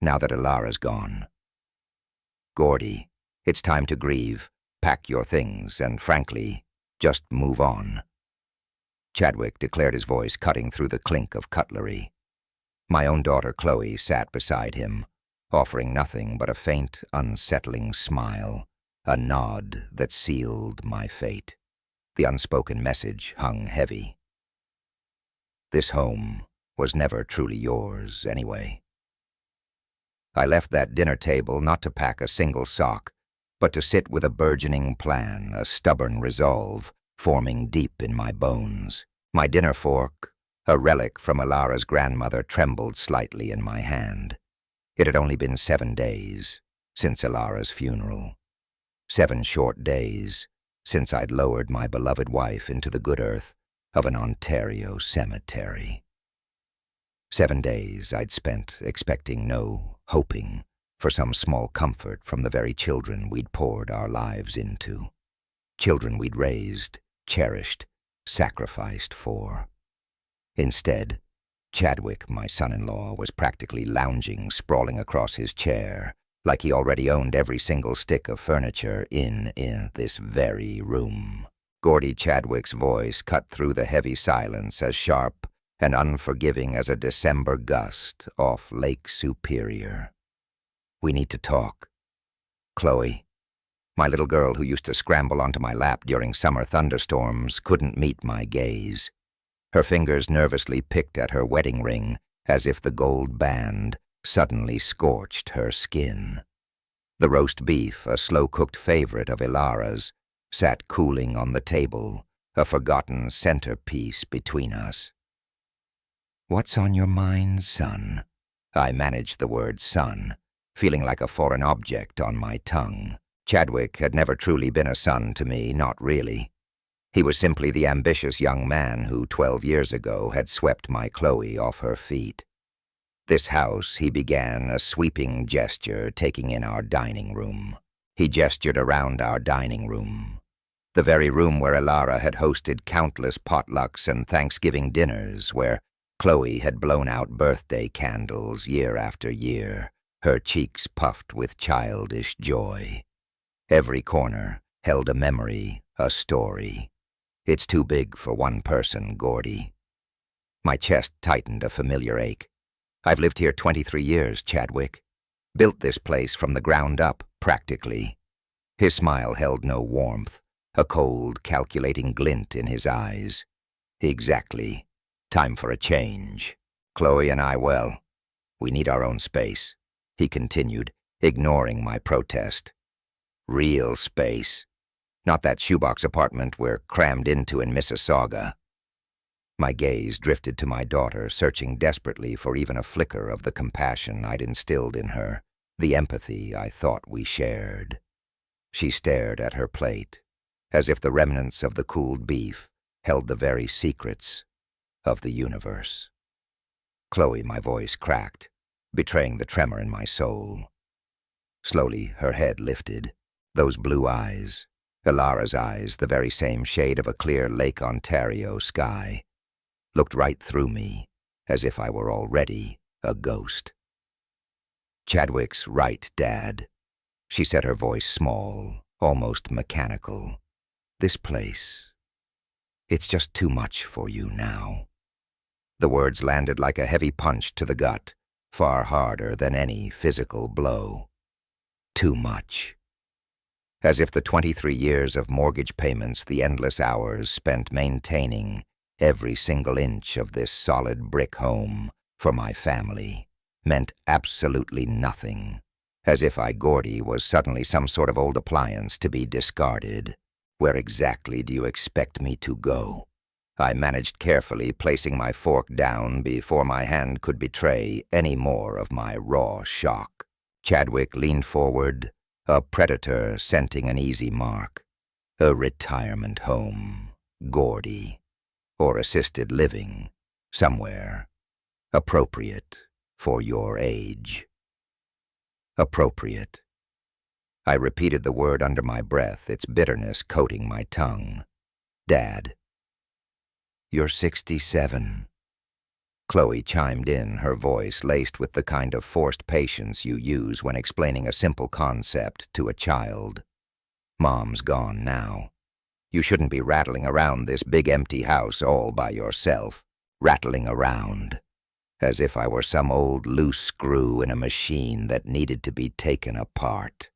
now that Ilara's gone. Gordie, it's time to grieve, pack your things, and frankly, just move on. Chadwick declared, his voice cutting through the clink of cutlery. My own daughter Chloe sat beside him, offering nothing but a faint, unsettling smile, a nod that sealed my fate. The unspoken message hung heavy. This home was never truly yours, anyway. I left that dinner table not to pack a single sock, but to sit with a burgeoning plan, a stubborn resolve forming deep in my bones. My dinner fork, a relic from Ilara's grandmother, trembled slightly in my hand. It had only been 7 days since Ilara's funeral. 7 short days since I'd lowered my beloved wife into the good earth of an Ontario cemetery. 7 days I'd spent expecting no, hoping for some small comfort from the very children we'd poured our lives into. Children we'd raised, cherished, sacrificed for. Instead, Chadwick, my son-in-law, was practically lounging, sprawling across his chair, like he already owned every single stick of furniture in this very room. Gordie Chadwick's voice cut through the heavy silence, as sharp and unforgiving as a December gust off Lake Superior. We need to talk. Chloe, my little girl who used to scramble onto my lap during summer thunderstorms, couldn't meet my gaze. Her fingers nervously picked at her wedding ring, as if the gold band suddenly scorched her skin. The roast beef, a slow-cooked favorite of Ilara's, sat cooling on the table, a forgotten centerpiece between us. "What's on your mind, son?" I managed the word son, feeling like a foreign object on my tongue. Chadwick had never truly been a son to me, not really. He was simply the ambitious young man who 12 years ago had swept my Chloe off her feet. This house, he began, a sweeping gesture, taking in our dining room. He gestured around our dining room, the very room where Ilara had hosted countless potlucks and Thanksgiving dinners, where Chloe had blown out birthday candles year after year, her cheeks puffed with childish joy. Every corner held a memory, a story. It's too big for one person, Gordie. My chest tightened, a familiar ache. I've lived here 23 years, Chadwick. Built this place from the ground up, practically. His smile held no warmth, a cold, calculating glint in his eyes. Exactly. Time for a change. Chloe and I, well, we need our own space, he continued, ignoring my protest. Real space. Not that shoebox apartment we're crammed into in Mississauga. My gaze drifted to my daughter, searching desperately for even a flicker of the compassion I'd instilled in her, the empathy I thought we shared. She stared at her plate, as if the remnants of the cooled beef held the very secrets of the universe. Chloe, my voice cracked, betraying the tremor in my soul. Slowly, her head lifted. Those blue eyes, Ilara's eyes, the very same shade of a clear Lake Ontario sky, looked right through me, as if I were already a ghost. Chadwick's right, Dad. She said, her voice small, almost mechanical. This place, it's just too much for you now. The words landed like a heavy punch to the gut, far harder than any physical blow. Too much. As if the 23 years of mortgage payments, the endless hours spent maintaining every single inch of this solid brick home for my family, meant absolutely nothing. As if Gordie, was suddenly some sort of old appliance to be discarded. Where exactly do you expect me to go? I managed carefully, placing my fork down before my hand could betray any more of my raw shock. Chadwick leaned forward, a predator scenting an easy mark. A retirement home, Gordie, or assisted living, somewhere, appropriate for your age. Appropriate. I repeated the word under my breath, its bitterness coating my tongue. Dad. You're 67. Chloe chimed in, her voice laced with the kind of forced patience you use when explaining a simple concept to a child. Mom's gone now. You shouldn't be rattling around this big empty house all by yourself. Rattling around. As if I were some old loose screw in a machine that needed to be taken apart.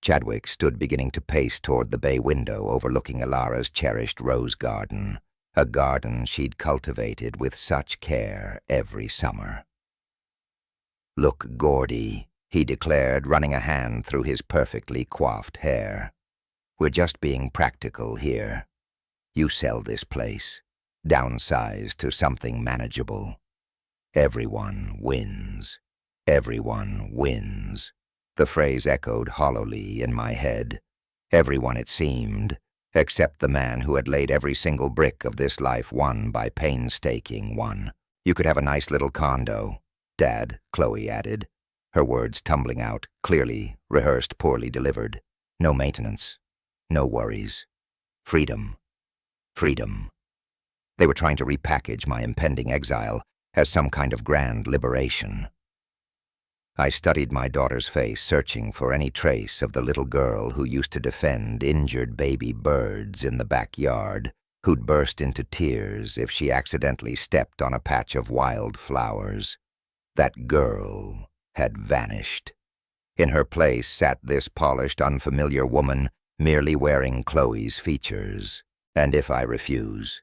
Chadwick stood beginning to pace toward the bay window overlooking Ilara's cherished rose garden, a garden she'd cultivated with such care every summer. "Look, Gordie," he declared, running a hand through his perfectly coiffed hair. "We're just being practical here. You sell this place, downsize to something manageable. Everyone wins. Everyone wins." The phrase echoed hollowly in my head. Everyone, it seemed, except the man who had laid every single brick of this life one by painstaking one. "You could have a nice little condo, Dad," Chloe added, her words tumbling out, clearly rehearsed, poorly delivered. "No maintenance. No worries. Freedom. Freedom." They were trying to repackage my impending exile as some kind of grand liberation. I studied my daughter's face, searching for any trace of the little girl who used to defend injured baby birds in the backyard, who'd burst into tears if she accidentally stepped on a patch of wildflowers. That girl had vanished. In her place sat this polished, unfamiliar woman, merely wearing Chloe's features. And if I refuse?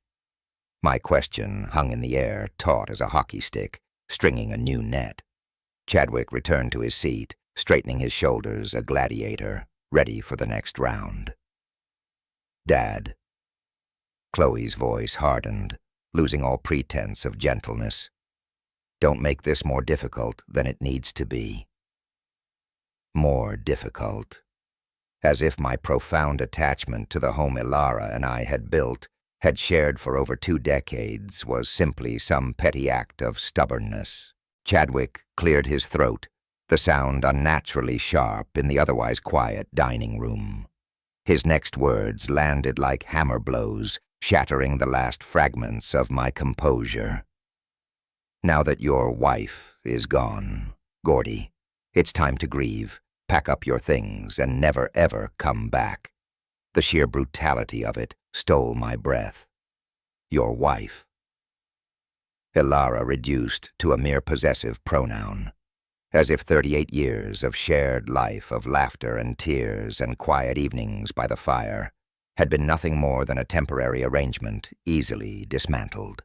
My question hung in the air, taut as a hockey stick, stringing a new net. Chadwick returned to his seat, straightening his shoulders, a gladiator, ready for the next round. "Dad." Chloe's voice hardened, losing all pretense of gentleness. "Don't make this more difficult than it needs to be." More difficult. As if my profound attachment to the home Ilara and I had built, had shared for over 2 decades, was simply some petty act of stubbornness. Chadwick cleared his throat, the sound unnaturally sharp in the otherwise quiet dining room. His next words landed like hammer blows, shattering the last fragments of my composure. "Now that your wife is gone, Gordie, it's time to grieve, pack up your things, and never ever come back." The sheer brutality of it stole my breath. "Your wife." Ilara reduced to a mere possessive pronoun, as if 38 years of shared life of laughter and tears and quiet evenings by the fire had been nothing more than a temporary arrangement easily dismantled.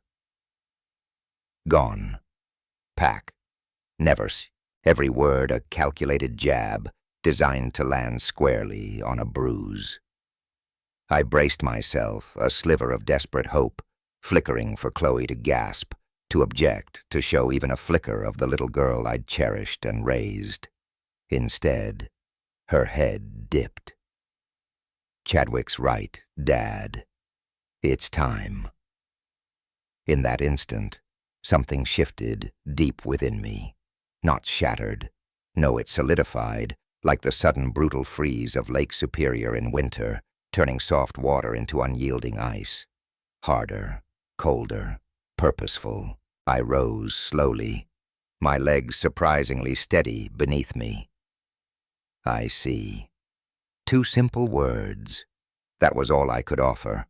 Gone. Pack. Never. Every word a calculated jab, designed to land squarely on a bruise. I braced myself, a sliver of desperate hope, flickering for Chloe to gasp, to object, to show even a flicker of the little girl I'd cherished and raised. Instead, her head dipped. "Chadwick's right, Dad. It's time." In that instant, something shifted deep within me. Not shattered. No, it solidified, like the sudden brutal freeze of Lake Superior in winter, turning soft water into unyielding ice. Harder, colder, purposeful. I rose slowly, my legs surprisingly steady beneath me. "I see." 2 simple words. That was all I could offer.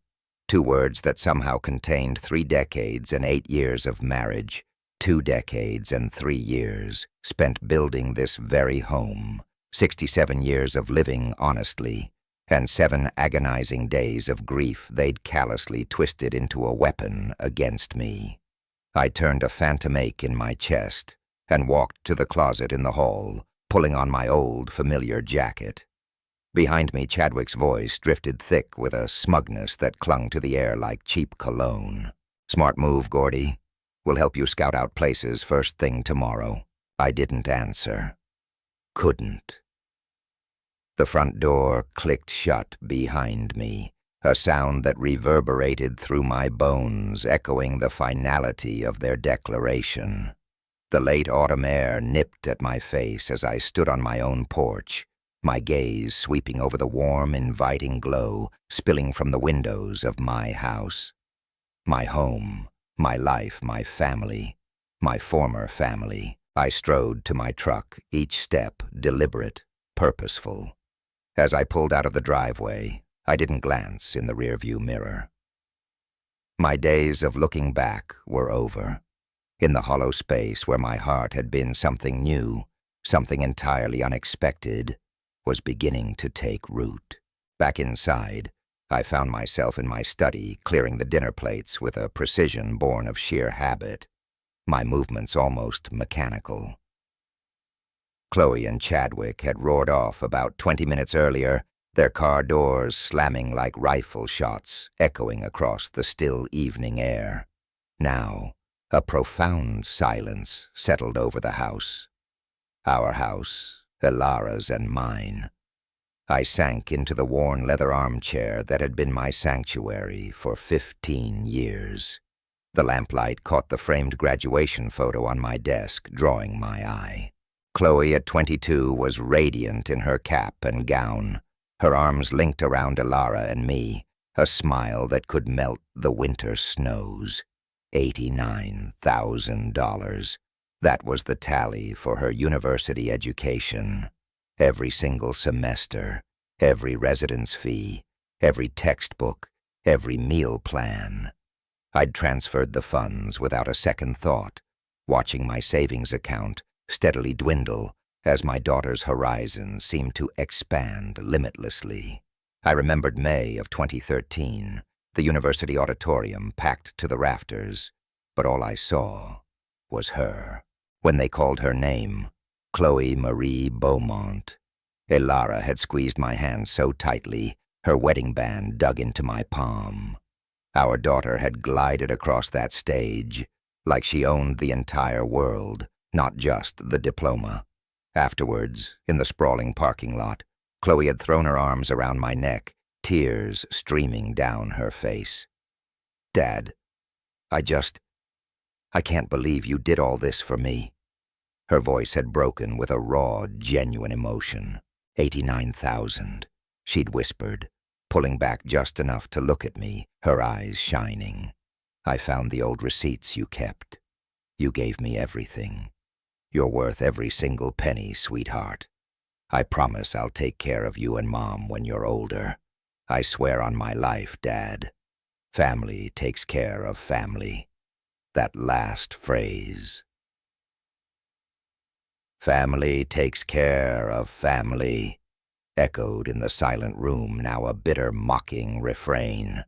2 words that somehow contained 3 decades and 8 years of marriage, 2 decades and 3 years spent building this very home, 67 years of living honestly, and 7 agonizing days of grief they'd callously twisted into a weapon against me. I turned a phantom ache in my chest and walked to the closet in the hall, pulling on my old, familiar jacket. Behind me, Chadwick's voice drifted thick with a smugness that clung to the air like cheap cologne. "Smart move, Gordie. We'll help you scout out places first thing tomorrow." I didn't answer. Couldn't. The front door clicked shut behind me, a sound that reverberated through my bones, echoing the finality of their declaration. The late autumn air nipped at my face as I stood on my own porch, my gaze sweeping over the warm, inviting glow spilling from the windows of my house. My home, My life, my family, my former family. I strode to my truck, each step deliberate, purposeful. As I pulled out of the driveway, I didn't glance in the rearview mirror. My days of looking back were over. In the hollow space where my heart had been, something new, something entirely unexpected, was beginning to take root. Back inside, I found myself in my study, clearing the dinner plates with a precision born of sheer habit, my movements almost mechanical. Chloe and Chadwick had roared off about 20 minutes earlier, their car doors slamming like rifle shots, echoing across the still evening air. Now, a profound silence settled over the house. Our house, Elara's and mine. I sank into the worn leather armchair that had been my sanctuary for 15 years. The lamplight caught the framed graduation photo on my desk, drawing my eye. Chloe at 22 was radiant in her cap and gown, her arms linked around Elara and me, a smile that could melt the winter snows. $89,000. That was the tally for her university education. Every single semester, every residence fee, every textbook, every meal plan. I'd transferred the funds without a second thought, watching my savings account steadily dwindle as my daughter's horizons seemed to expand limitlessly. I remembered May of 2013, the university auditorium packed to the rafters, but all I saw was her. When they called her name, Chloe Marie Beaumont, Elara had squeezed my hand so tightly, her wedding band dug into my palm. Our daughter had glided across that stage, like she owned the entire world, not just the diploma. Afterwards, in the sprawling parking lot, Chloe had thrown her arms around my neck, tears streaming down her face. "Dad, I can't believe you did all this for me." Her voice had broken with a raw, genuine emotion. 89,000, she'd whispered, pulling back just enough to look at me, her eyes shining. "I found the old receipts you kept. You gave me everything. You're worth every single penny, sweetheart. I promise I'll take care of you and Mom when you're older. I swear on my life, Dad. Family takes care of family." That last phrase. "Family takes care of family," echoed in the silent room, now a bitter, mocking refrain.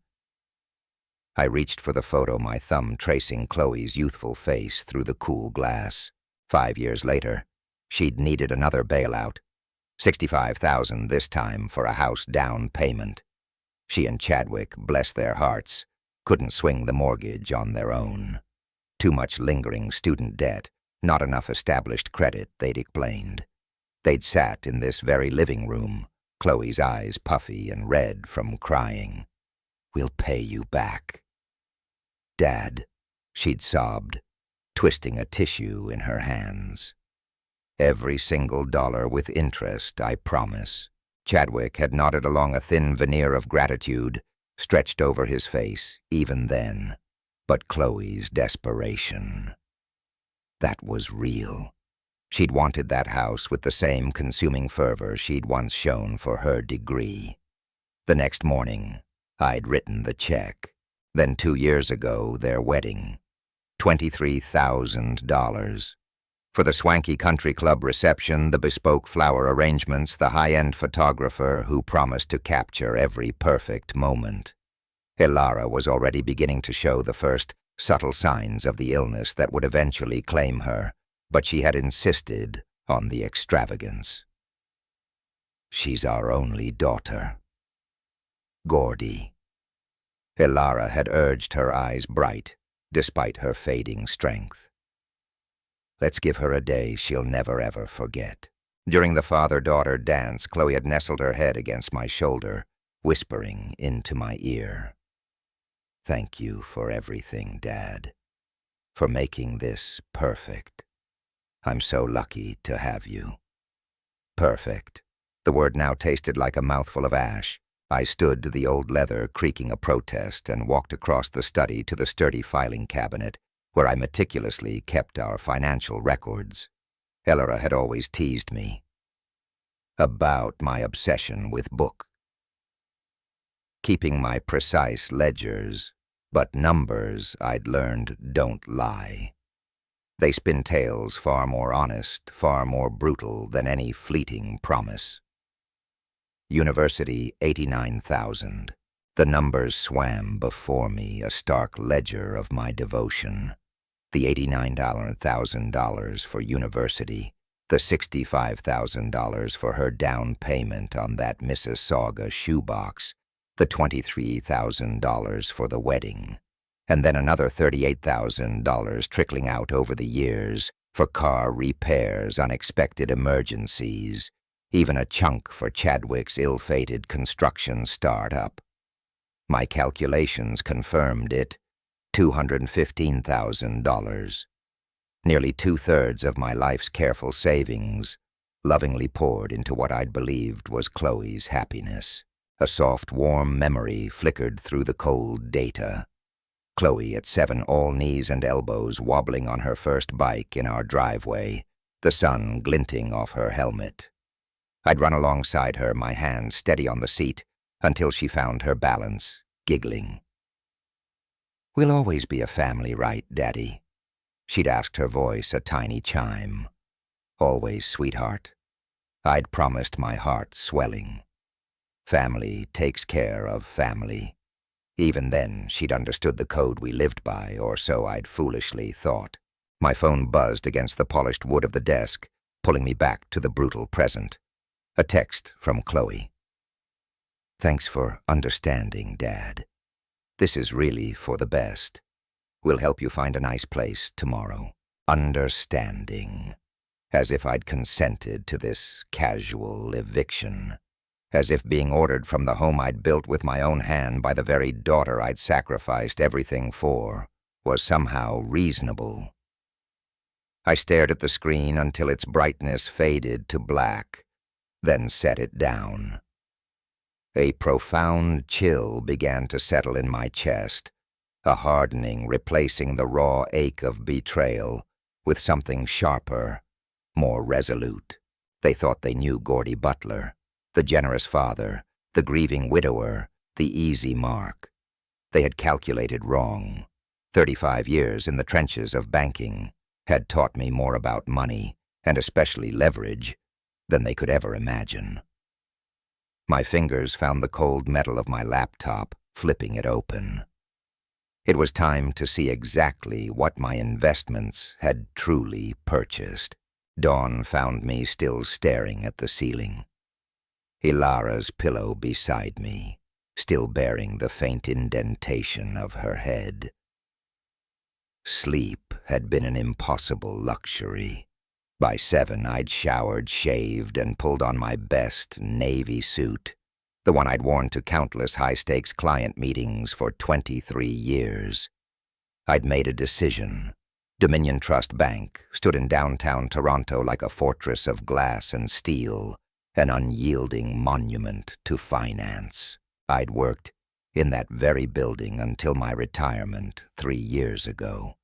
I reached for the photo, my thumb tracing Chloe's youthful face through the cool glass. 5 years later, she'd needed another bailout. $65,000 this time for a house down payment. She and Chadwick, bless their hearts, couldn't swing the mortgage on their own. Too much lingering student debt, not enough established credit, they'd explained. They'd sat in this very living room, Chloe's eyes puffy and red from crying. "We'll pay you back." "Dad," she'd sobbed, twisting a tissue in her hands. "Every single dollar with interest, I promise." Chadwick had nodded along a thin veneer of gratitude, stretched over his face, even then. But Chloe's desperation. That was real. She'd wanted that house with the same consuming fervor she'd once shown for her degree. The next morning, I'd written the check. Then 2 years ago, their wedding. $23,000. For the swanky country club reception, the bespoke flower arrangements, the high-end photographer who promised to capture every perfect moment. Elara was already beginning to show the first subtle signs of the illness that would eventually claim her, but she had insisted on the extravagance. "She's our only daughter." Gordie. Elara had urged, her eyes bright, despite her fading strength. "Let's give her a day she'll never ever forget." During the father-daughter dance, Chloe had nestled her head against my shoulder, whispering into my ear. "Thank you for everything, Dad. For making this perfect. I'm so lucky to have you." Perfect. The word now tasted like a mouthful of ash. I stood the old leather creaking a protest and walked across the study to the sturdy filing cabinet where I meticulously kept our financial records. Elora had always teased me about my obsession with book, keeping my precise ledgers, but numbers, I'd learned, don't lie. They spin tales far more honest, far more brutal than any fleeting promise. University, 89,000. The numbers swam before me, a stark ledger of my devotion. The $89,000 for university, the $65,000 for her down payment on that Mississauga shoebox, the $23,000 for the wedding, and then another $38,000 trickling out over the years for car repairs, unexpected emergencies, even a chunk for Chadwick's ill-fated construction startup. My calculations confirmed it, $215,000. Nearly two-thirds of my life's careful savings, lovingly poured into what I'd believed was Chloe's happiness. A soft, warm memory flickered through the cold data. Chloe at 7, all knees and elbows, wobbling on her first bike in our driveway, the sun glinting off her helmet. I'd run alongside her, my hand steady on the seat, until she found her balance, giggling. "We'll always be a family, right, Daddy?" She'd asked, her voice a tiny chime. "Always, sweetheart." I'd promised, my heart swelling. Family takes care of family. Even then, she'd understood the code we lived by, or so I'd foolishly thought. My phone buzzed against the polished wood of the desk, pulling me back to the brutal present. A text from Chloe. "Thanks for understanding, Dad. This is really for the best. We'll help you find a nice place tomorrow." Understanding. As if I'd consented to this casual eviction. As if being ordered from the home I'd built with my own hand by the very daughter I'd sacrificed everything for was somehow reasonable. I stared at the screen until its brightness faded to black, then set it down. A profound chill began to settle in my chest, a hardening replacing the raw ache of betrayal with something sharper, more resolute. They thought they knew Gordie Butler, the generous father, the grieving widower, the easy mark. They had calculated wrong. 35 years in the trenches of banking had taught me more about money, and especially leverage, than they could ever imagine. My fingers found the cold metal of my laptop, flipping it open. It was time to see exactly what my investments had truly purchased. Dawn found me still staring at the ceiling. Elara's pillow beside me, still bearing the faint indentation of her head. Sleep had been an impossible luxury. By 7, I'd showered, shaved, and pulled on my best navy suit, the one I'd worn to countless high-stakes client meetings for 23 years. I'd made a decision. Dominion Trust Bank stood in downtown Toronto like a fortress of glass and steel, an unyielding monument to finance. I'd worked in that very building until my retirement 3 years ago.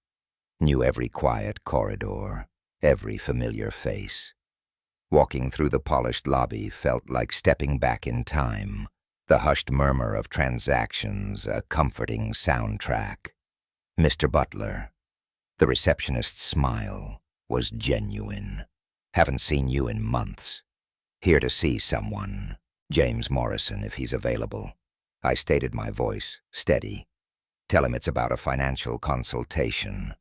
Knew every quiet corridor, every familiar face. Walking through the polished lobby felt like stepping back in time, the hushed murmur of transactions a comforting soundtrack. "Mr. Butler." The receptionist's smile was genuine. "Haven't seen you in months. Here to see someone. James Morrison, if he's available." I stated, my voice steady. "Tell him it's about a financial consultation."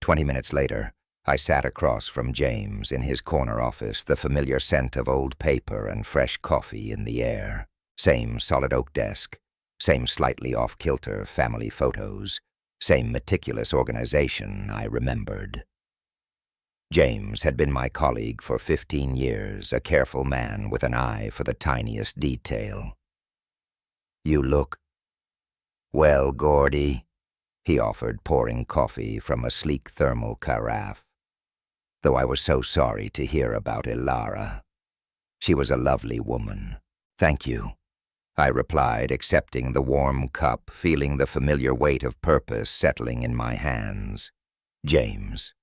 20 minutes later, I sat across from James in his corner office, the familiar scent of old paper and fresh coffee in the air. Same solid oak desk, same slightly off-kilter family photos, same meticulous organization I remembered. James had been my colleague for 15 years, a careful man with an eye for the tiniest detail. "You look well, Gordie," he offered, pouring coffee from a sleek thermal carafe. Though I was so sorry to hear about Elara. She was a lovely woman. "Thank you." I replied, accepting the warm cup, feeling the familiar weight of purpose settling in my hands. James,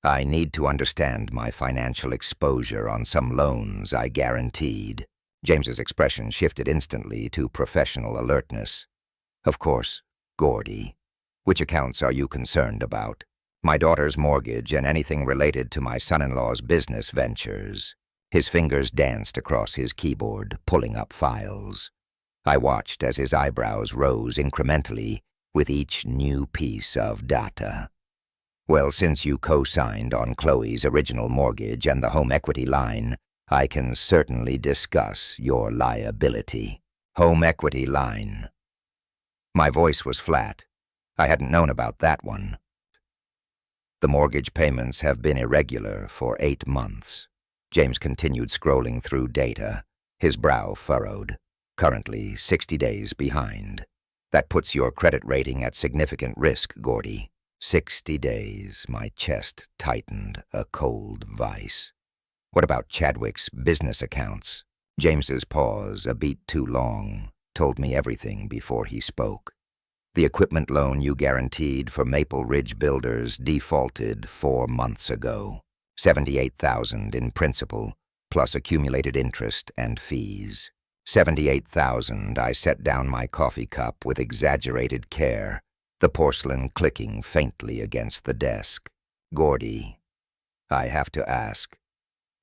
I need to understand my financial exposure on some loans I guaranteed. James's expression shifted instantly to professional alertness. Of course, Gordie. Which accounts are you concerned about? My daughter's mortgage and anything related to my son-in-law's business ventures. His fingers danced across his keyboard, pulling up files. I watched as his eyebrows rose incrementally with each new piece of data. Well, since you co-signed on Chloe's original mortgage and the home equity line, I can certainly discuss your liability. Home equity line. My voice was flat. I hadn't known about that one. The mortgage payments have been irregular for 8 months. James continued scrolling through data, his brow furrowed. Currently 60 days behind. That puts your credit rating at significant risk, Gordie. 60 days, my chest tightened, a cold vice. What about Chadwick's business accounts? James's pause, a beat too long, told me everything before he spoke. The equipment loan you guaranteed for Maple Ridge Builders defaulted 4 months ago. $78,000 in principal, plus accumulated interest and fees. $78,000. I set down my coffee cup with exaggerated care, the porcelain clicking faintly against the desk. Gordie, I have to ask,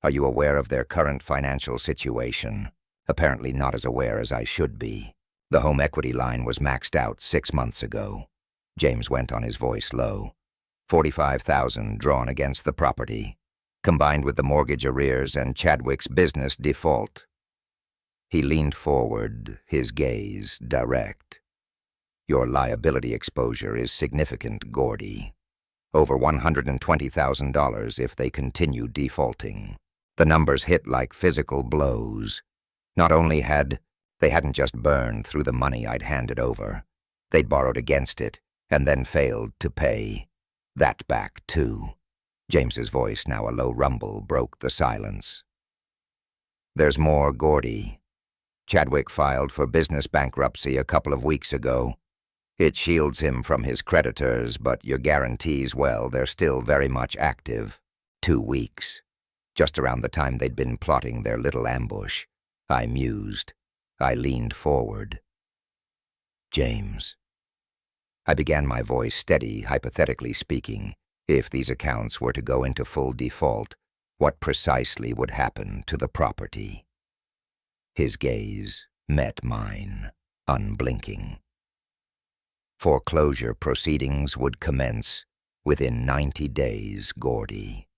are you aware of their current financial situation? Apparently not as aware as I should be. The home equity line was maxed out 6 months ago. James went on, his voice low. $45,000 drawn against the property, combined with the mortgage arrears and Chadwick's business default. He leaned forward, his gaze direct. Your liability exposure is significant, Gordie. Over $120,000 if they continue defaulting. The numbers hit like physical blows. Not only they hadn't just burned through the money I'd handed over. They'd borrowed against it and then failed to pay. That back, too. James's voice, now a low rumble, broke the silence. There's more, Gordie. Chadwick filed for business bankruptcy a couple of weeks ago. It shields him from his creditors, but your guarantees, well, they're still very much active. 2 weeks. Just around the time they'd been plotting their little ambush. I mused. I leaned forward. James. I began, my voice steady, hypothetically speaking. If these accounts were to go into full default, what precisely would happen to the property? His gaze met mine, unblinking. Foreclosure proceedings would commence within 90 days, Gordie.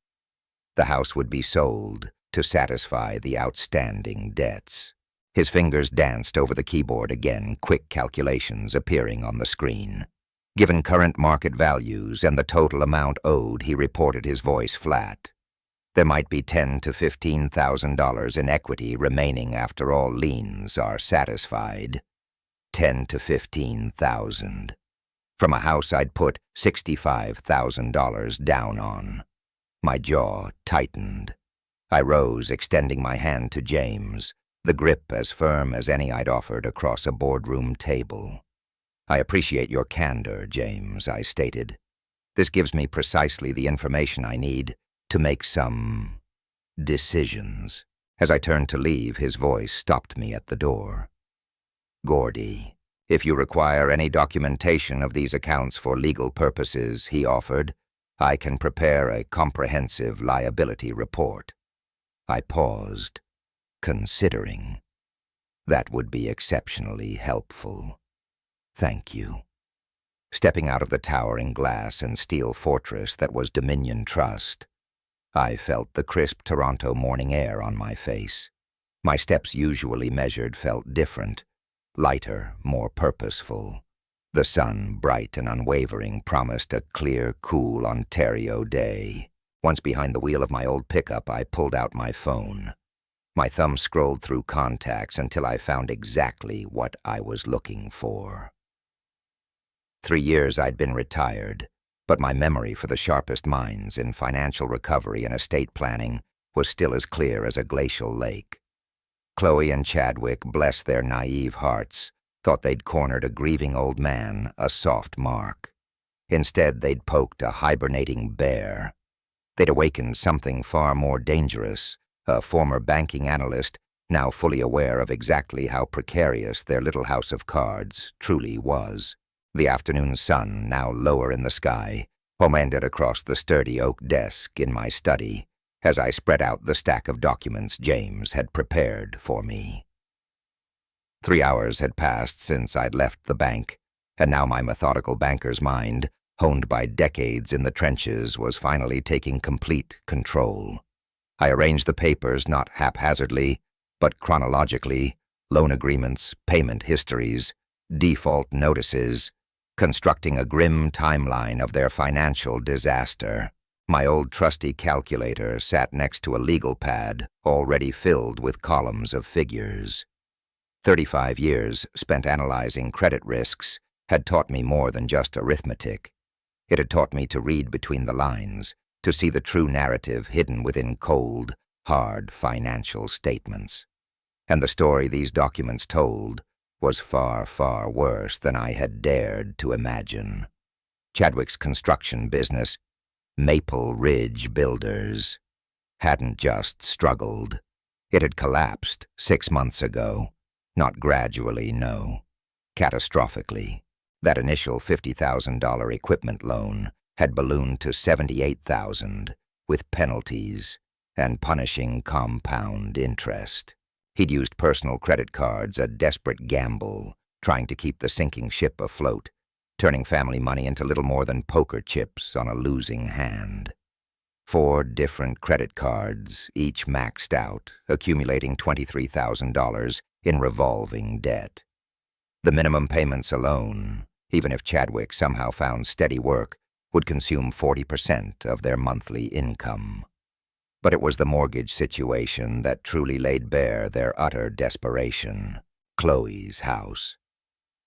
The house would be sold to satisfy the outstanding debts. His fingers danced over the keyboard again, quick calculations appearing on the screen. Given current market values and the total amount owed, he reported, his voice flat. There might be $10,000 to $15,000 in equity remaining after all liens are satisfied. $10,000 to $15,000. From a house I'd put $65,000 down on. My jaw tightened. I rose, extending my hand to James, the grip as firm as any I'd offered across a boardroom table. I appreciate your candor, James, I stated. This gives me precisely the information I need to make some decisions. As I turned to leave, his voice stopped me at the door. Gordie, if you require any documentation of these accounts for legal purposes, he offered, I can prepare a comprehensive liability report. I paused, considering. That would be exceptionally helpful. Thank you. Stepping out of the towering glass and steel fortress that was Dominion Trust, I felt the crisp Toronto morning air on my face. My steps, usually measured, felt different, lighter, more purposeful. The sun, bright and unwavering, promised a clear, cool Ontario day. Once behind the wheel of my old pickup, I pulled out my phone. My thumb scrolled through contacts until I found exactly what I was looking for. 3 years I'd been retired, but my memory for the sharpest minds in financial recovery and estate planning was still as clear as a glacial lake. Chloe and Chadwick, bless their naive hearts, thought they'd cornered a grieving old man, a soft mark. Instead, they'd poked a hibernating bear. They'd awakened something far more dangerous, a former banking analyst now fully aware of exactly how precarious their little house of cards truly was. The afternoon sun, now lower in the sky, pomanded across the sturdy oak desk in my study as I spread out the stack of documents James had prepared for me. 3 hours had passed since I'd left the bank, and now my methodical banker's mind, honed by decades in the trenches, was finally taking complete control. I arranged the papers not haphazardly, but chronologically: loan agreements, payment histories, default notices, constructing a grim timeline of their financial disaster. My old trusty calculator sat next to a legal pad already filled with columns of figures. 35 years spent analyzing credit risks had taught me more than just arithmetic. It had taught me to read between the lines, to see the true narrative hidden within cold, hard financial statements. And the story these documents told was far, far worse than I had dared to imagine. Chadwick's construction business, Maple Ridge Builders, hadn't just struggled. It had collapsed 6 months ago. Not gradually, no. Catastrophically. That initial $50,000 equipment loan had ballooned to $78,000, with penalties and punishing compound interest. He'd used personal credit cards, a desperate gamble, trying to keep the sinking ship afloat, turning family money into little more than poker chips on a losing hand. 4 different credit cards, each maxed out, accumulating $23,000 in revolving debt. The minimum payments alone, even if Chadwick somehow found steady work, would consume 40% of their monthly income. But it was the mortgage situation that truly laid bare their utter desperation. Chloe's house.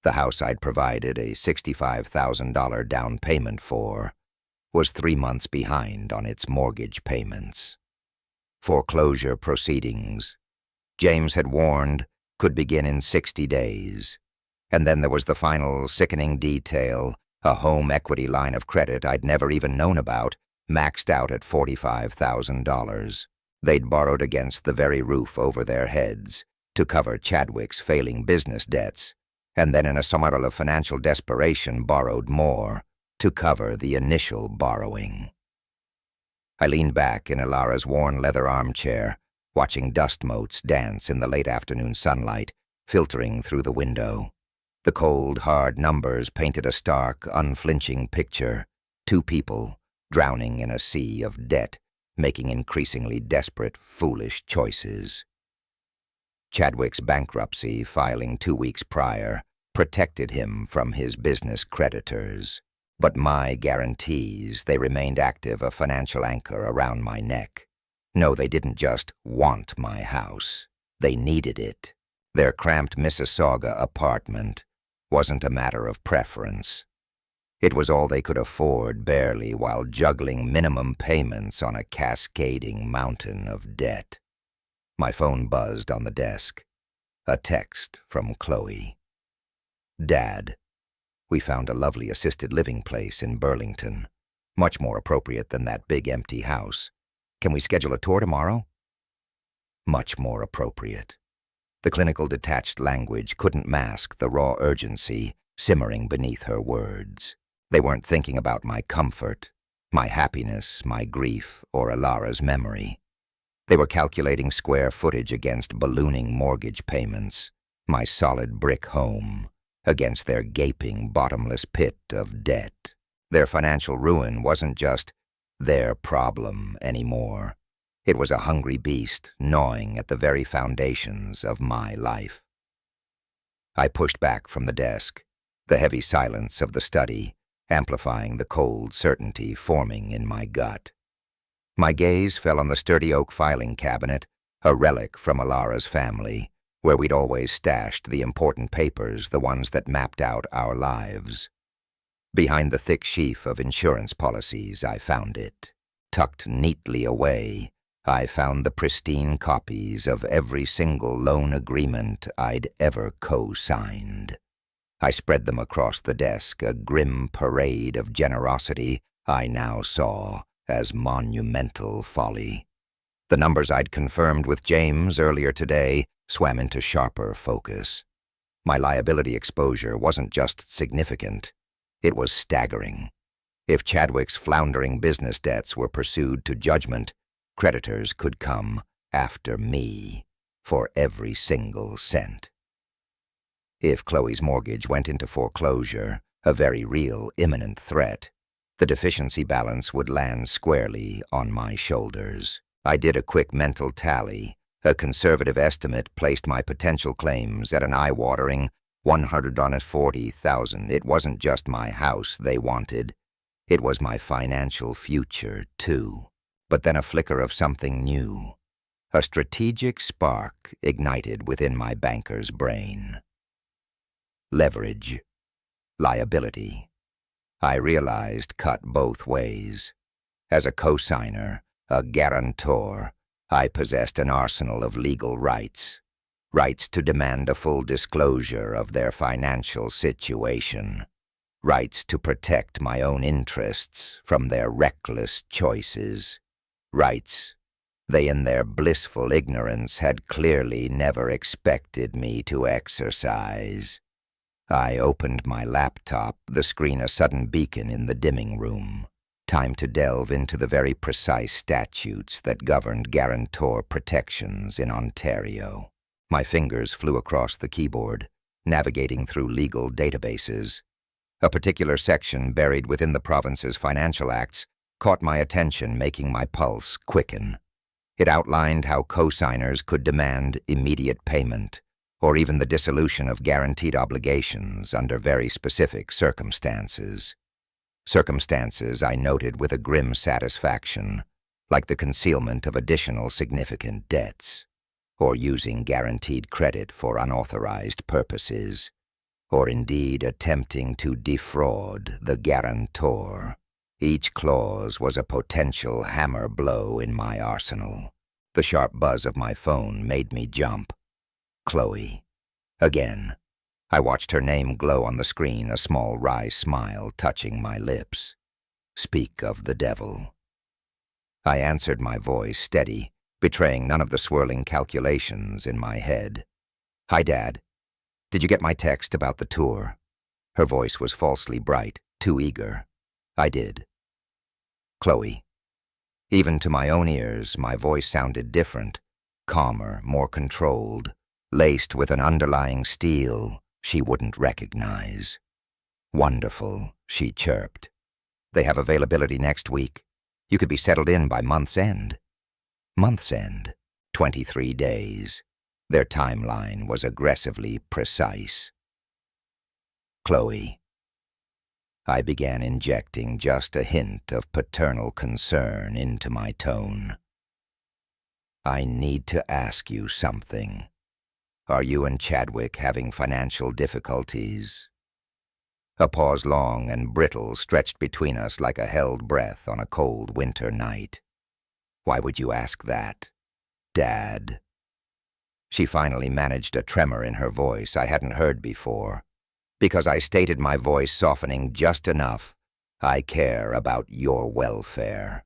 The house I'd provided a $65,000 down payment for was 3 months behind on its mortgage payments. Foreclosure proceedings, James had warned, could begin in 60 days. And then there was the final sickening detail: a home equity line of credit I'd never even known about, maxed out at $45,000. They'd borrowed against the very roof over their heads to cover Chadwick's failing business debts, and then in a summer of financial desperation borrowed more to cover the initial borrowing. I leaned back in Ilara's worn leather armchair, watching dust motes dance in the late afternoon sunlight filtering through the window. The cold, hard numbers painted a stark, unflinching picture: 2 people drowning in a sea of debt, making increasingly desperate, foolish choices. Chadwick's bankruptcy, filing 2 weeks prior, protected him from his business creditors. But my guarantees, they remained active, a financial anchor around my neck. No, they didn't just want my house. They needed it. Their cramped Mississauga apartment wasn't a matter of preference. It was all they could afford, barely, while juggling minimum payments on a cascading mountain of debt. My phone buzzed on the desk. A text from Chloe. "Dad, we found a lovely assisted living place in Burlington. Much more appropriate than that big empty house. Can we schedule a tour tomorrow?" Much more appropriate. The clinical detached language couldn't mask the raw urgency simmering beneath her words. They weren't thinking about my comfort, my happiness, my grief, or Ilara's memory. They were calculating square footage against ballooning mortgage payments, my solid brick home against their gaping, bottomless pit of debt. Their financial ruin wasn't just their problem anymore. It was a hungry beast gnawing at the very foundations of my life. I pushed back from the desk, the heavy silence of the study amplifying the cold certainty forming in my gut. My gaze fell on the sturdy oak filing cabinet, a relic from Ilara's family, where we'd always stashed the important papers, the ones that mapped out our lives. Behind the thick sheaf of insurance policies, I found it, tucked neatly away, I found the pristine copies of every single loan agreement I'd ever co-signed. I spread them across the desk, a grim parade of generosity I now saw as monumental folly. The numbers I'd confirmed with James earlier today swam into sharper focus. My liability exposure wasn't just significant, it was staggering. If Chadwick's floundering business debts were pursued to judgment, creditors could come after me for every single cent. If Chloe's mortgage went into foreclosure, a very real imminent threat, the deficiency balance would land squarely on my shoulders. I did a quick mental tally. A conservative estimate placed my potential claims at an eye-watering $140,000. It wasn't just my house they wanted. It was my financial future, too. But then a flicker of something new. A strategic spark ignited within my banker's brain. Leverage. Liability. I realized cut both ways. As a cosigner, a guarantor, I possessed an arsenal of legal rights. Rights to demand a full disclosure of their financial situation. Rights to protect my own interests from their reckless choices. Rights they in their blissful ignorance had clearly never expected me to exercise. I opened my laptop, the screen a sudden beacon in the dimming room. Time to delve into the very precise statutes that governed guarantor protections in Ontario. My fingers flew across the keyboard, navigating through legal databases. A particular section buried within the province's financial acts caught my attention, making my pulse quicken. It outlined how cosigners could demand immediate payment, or even the dissolution of guaranteed obligations under very specific circumstances. Circumstances I noted with a grim satisfaction, like the concealment of additional significant debts, or using guaranteed credit for unauthorized purposes, or indeed attempting to defraud the guarantor. Each clause was a potential hammer blow in my arsenal. The sharp buzz of my phone made me jump. Chloe. Again. I watched her name glow on the screen, a small wry smile touching my lips. Speak of the devil. I answered, my voice steady, betraying none of the swirling calculations in my head. Hi, Dad. Did you get my text about the tour? Her voice was falsely bright, too eager. I did. Chloe. Even to my own ears, my voice sounded different, calmer, more controlled, laced with an underlying steel she wouldn't recognize. Wonderful, she chirped. They have availability next week. You could be settled in by month's end. Month's end? 23 days. Their timeline was aggressively precise. Chloe. I began injecting just a hint of paternal concern into my tone. I need to ask you something. Are you and Chadwick having financial difficulties? A pause long and brittle stretched between us like a held breath on a cold winter night. Why would you ask that, Dad? She finally managed a tremor in her voice I hadn't heard before. Because I stated, my voice softening just enough. I care about your welfare.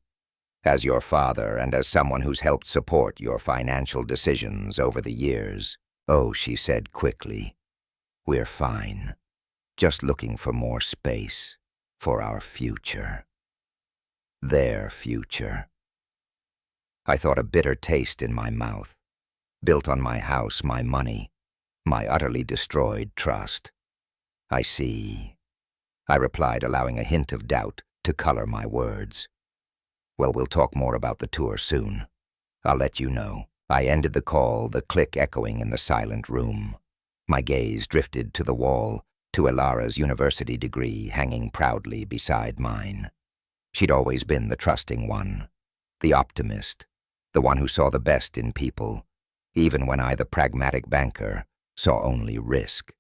As your father and as someone who's helped support your financial decisions over the years. Oh, she said quickly. We're fine. Just looking for more space for our future. Their future. I thought, a bitter taste in my mouth. Built on my house, my money, my utterly destroyed trust. I see, I replied, allowing a hint of doubt to color my words. Well, we'll talk more about the tour soon. I'll let you know. I ended the call, the click echoing in the silent room. My gaze drifted to the wall, to Elara's university degree hanging proudly beside mine. She'd always been the trusting one, the optimist, the one who saw the best in people, even when I, the pragmatic banker, saw only risk.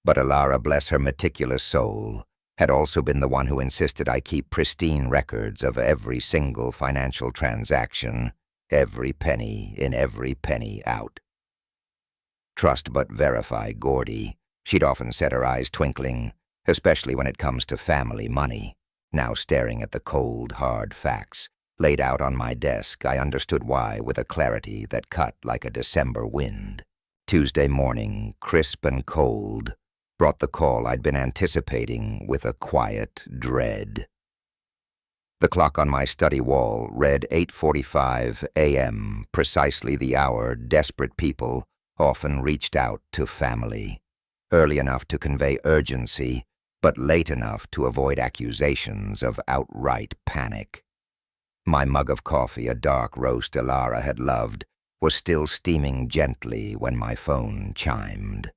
But Elara, bless her meticulous soul, had also been the one who insisted I keep pristine records of every single financial transaction, Every penny in, every penny out. Trust but verify Gordie. She'd often said, her eyes twinkling, especially when it comes to family money. Now staring at the cold, hard facts laid out on my desk, I understood why with a clarity that cut like a December wind. Tuesday morning, crisp and cold, brought the call I'd been anticipating with a quiet dread. The clock on my study wall read 8:45 a.m., precisely the hour desperate people often reached out to family. Early enough to convey urgency, but late enough to avoid accusations of outright panic. My mug of coffee, a dark roast Elara had loved, was still steaming gently when my phone chimed.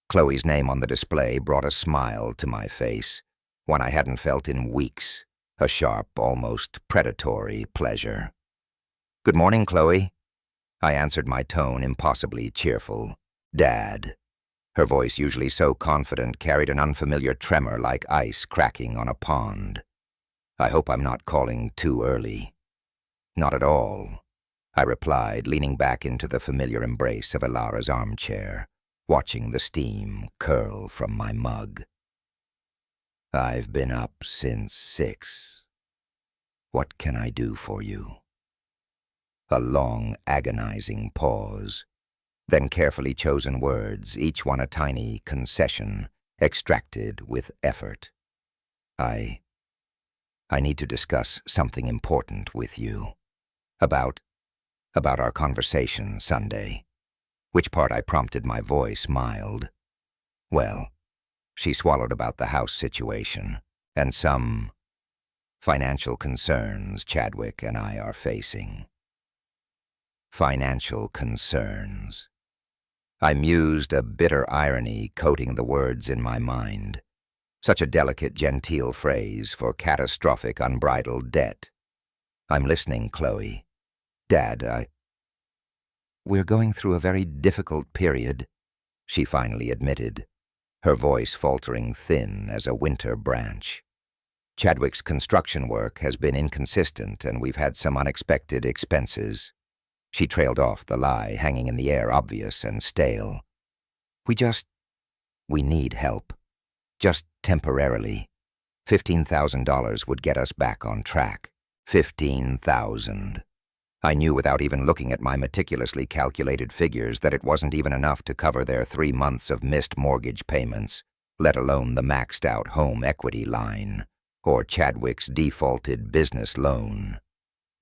Chloe's name on the display brought a smile to my face, one I hadn't felt in weeks, a sharp, almost predatory pleasure. "Good morning, Chloe." I answered, my tone impossibly cheerful. "Dad." Her voice, usually so confident, carried an unfamiliar tremor like ice cracking on a pond. "I hope I'm not calling too early." "Not at all," I replied, leaning back into the familiar embrace of Elara's armchair, watching the steam curl from my mug. "I've been up since 6. What can I do for you?" A long, agonizing pause, then carefully chosen words, each one a tiny concession, extracted with effort. I need to discuss something important with you. About our conversation Sunday." Which part I prompted, my voice mild. "Well," she swallowed, "about the house situation and some financial concerns Chadwick and I are facing." Financial concerns. I mused, a bitter irony coating the words in my mind. Such a delicate, genteel phrase for catastrophic, unbridled debt. "I'm listening, Chloe." "Dad, we're going through a very difficult period," she finally admitted, her voice faltering thin as a winter branch. "Chadwick's construction work has been inconsistent, and we've had some unexpected expenses." She trailed off, the lie hanging in the air, obvious and stale. We need help. Just temporarily. $15,000 would get us back on track. 15,000. I knew without even looking at my meticulously calculated figures that it wasn't even enough to cover their 3 months of missed mortgage payments, let alone the maxed-out home equity line, or Chadwick's defaulted business loan.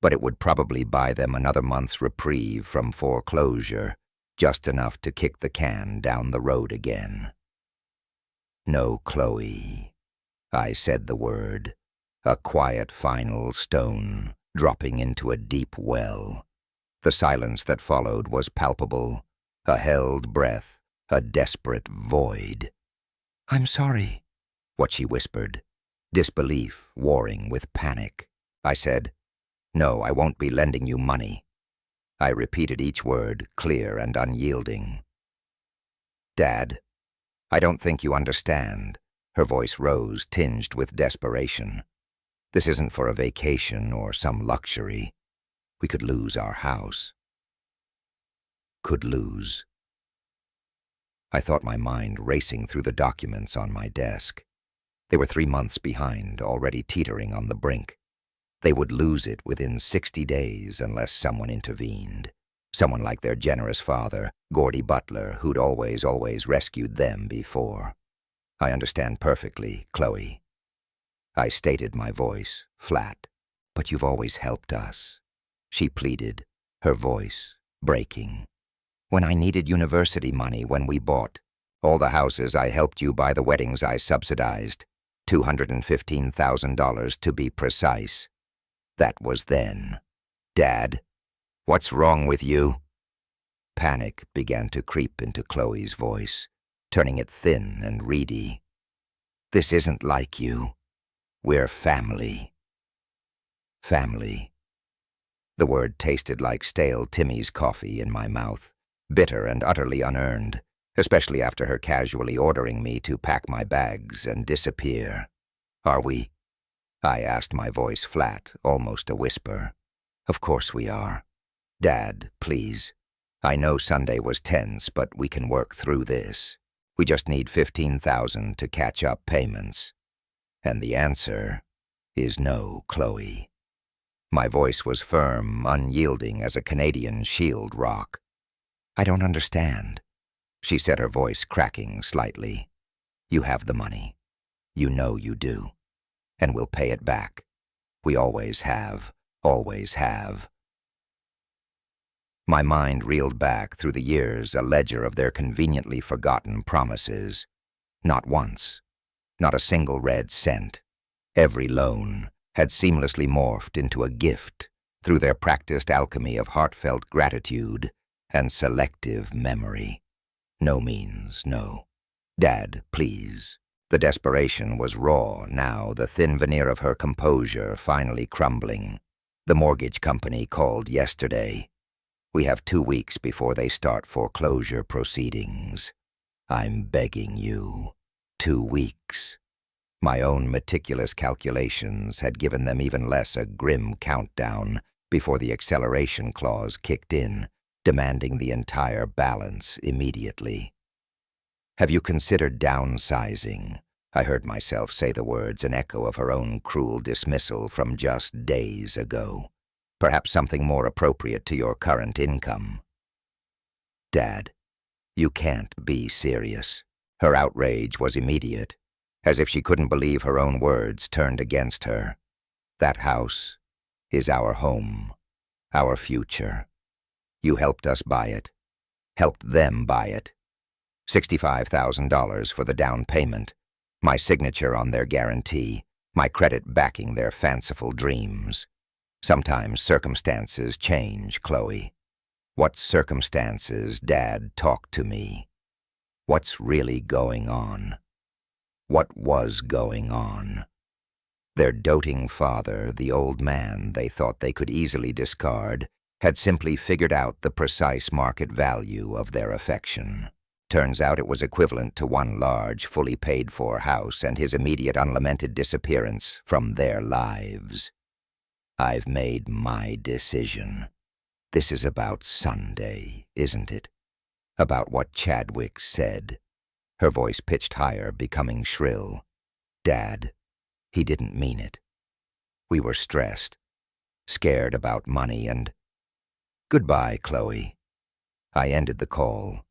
But it would probably buy them another month's reprieve from foreclosure, just enough to kick the can down the road again. "No, Chloe." I said the word, a quiet final stone dropping into a deep well. The silence that followed was palpable, a held breath, a desperate void. "I'm sorry," what she whispered, disbelief warring with panic. I said, "No, I won't be lending you money." I repeated each word, clear and unyielding. "Dad, I don't think you understand." Her voice rose, tinged with desperation. "This isn't for a vacation or some luxury. We could lose our house." Could lose. I thought, my mind racing through the documents on my desk. They were 3 months behind, already teetering on the brink. They would lose it within 60 days unless someone intervened. Someone like their generous father, Gordie Butler, who'd always rescued them before. "I understand perfectly, Chloe." I stated, my voice flat. "But you've always helped us," she pleaded, her voice breaking. "When I needed university money, when we bought all the houses I helped you buy, the weddings I subsidized, $215,000 to be precise. That was then. Dad, what's wrong with you?" Panic began to creep into Chloe's voice, turning it thin and reedy. "This isn't like you. We're family." Family. The word tasted like stale Timmy's coffee in my mouth, bitter and utterly unearned, especially after her casually ordering me to pack my bags and disappear. "Are we?" I asked, my voice flat, almost a whisper. "Of course we are." Dad, please. I know Sunday was tense, but we can work through this. We just need $15,000 to catch up payments. And the answer is no, Chloe. My voice was firm, unyielding as a Canadian shield rock. I don't understand, she said, her voice cracking slightly. You have the money. You know you do. And we'll pay it back. We always have, always have. My mind reeled back through the years, a ledger of their conveniently forgotten promises. Not once. Not a single red cent. Every loan had seamlessly morphed into a gift through their practiced alchemy of heartfelt gratitude and selective memory. No means no. Dad, please. The desperation was raw now, the thin veneer of her composure finally crumbling. The mortgage company called yesterday. We have 2 weeks before they start foreclosure proceedings. I'm begging you. 2 weeks. My own meticulous calculations had given them even less a grim countdown before the acceleration clause kicked in, demanding the entire balance immediately. Have you considered downsizing? I heard myself say the words, an echo of her own cruel dismissal from just days ago. Perhaps something more appropriate to your current income. Dad, you can't be serious. Her outrage was immediate, as if she couldn't believe her own words turned against her. That house is our home, our future. You helped us buy it, helped them buy it. $65,000 for the down payment, my signature on their guarantee, my credit backing their fanciful dreams. Sometimes circumstances change, Chloe. What circumstances, Dad? Talk to me. What's really going on? What was going on? Their doting father, the old man they thought they could easily discard, had simply figured out the precise market value of their affection. Turns out it was equivalent to one large, fully paid-for house and his immediate unlamented disappearance from their lives. I've made my decision. This is about Sunday, isn't it? About what Chadwick said. Her voice pitched higher, becoming shrill. Dad, he didn't mean it. We were stressed, scared about money and... Goodbye, Chloe. I ended the call.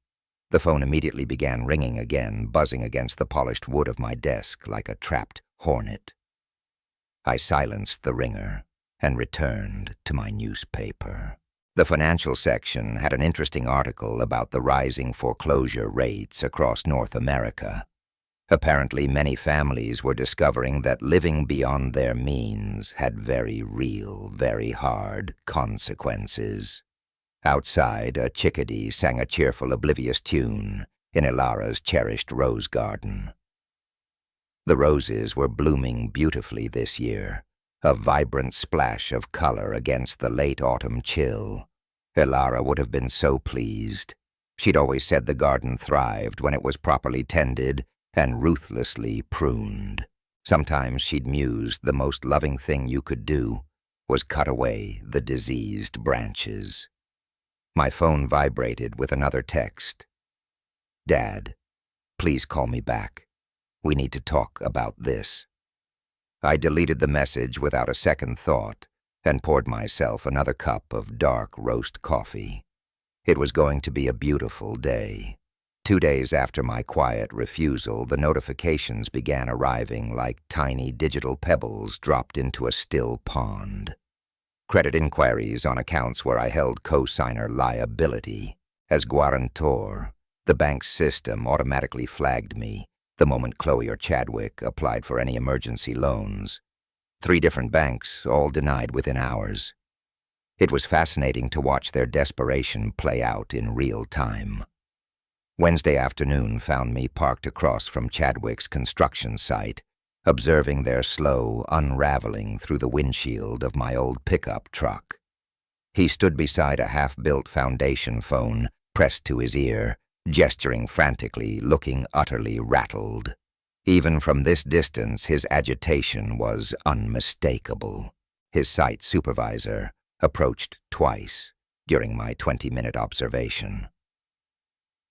The phone immediately began ringing again, buzzing against the polished wood of my desk like a trapped hornet. I silenced the ringer and returned to my newspaper. The financial section had an interesting article about the rising foreclosure rates across North America. Apparently, many families were discovering that living beyond their means had very real, very hard consequences. Outside, a chickadee sang a cheerful, oblivious tune in Ilara's cherished rose garden. The roses were blooming beautifully this year, a vibrant splash of color against the late autumn chill. Ilara would have been so pleased. She'd always said the garden thrived when it was properly tended and ruthlessly pruned. Sometimes she'd mused the most loving thing you could do was cut away the diseased branches. My phone vibrated with another text. Dad, please call me back. We need to talk about this. I deleted the message without a second thought and poured myself another cup of dark roast coffee. It was going to be a beautiful day. 2 days after my quiet refusal, the notifications began arriving like tiny digital pebbles dropped into a still pond. Credit inquiries on accounts where I held cosigner liability. As guarantor, the bank's system automatically flagged me the moment Chloe or Chadwick applied for any emergency loans. 3 different banks, all denied within hours. It was fascinating to watch their desperation play out in real time. Wednesday afternoon found me parked across from Chadwick's construction site, observing their slow unraveling through the windshield of my old pickup truck. He stood beside a half-built foundation phone pressed to his ear, gesturing frantically, looking utterly rattled. Even from this distance, his agitation was unmistakable. His site supervisor approached twice, during my 20-minute observation.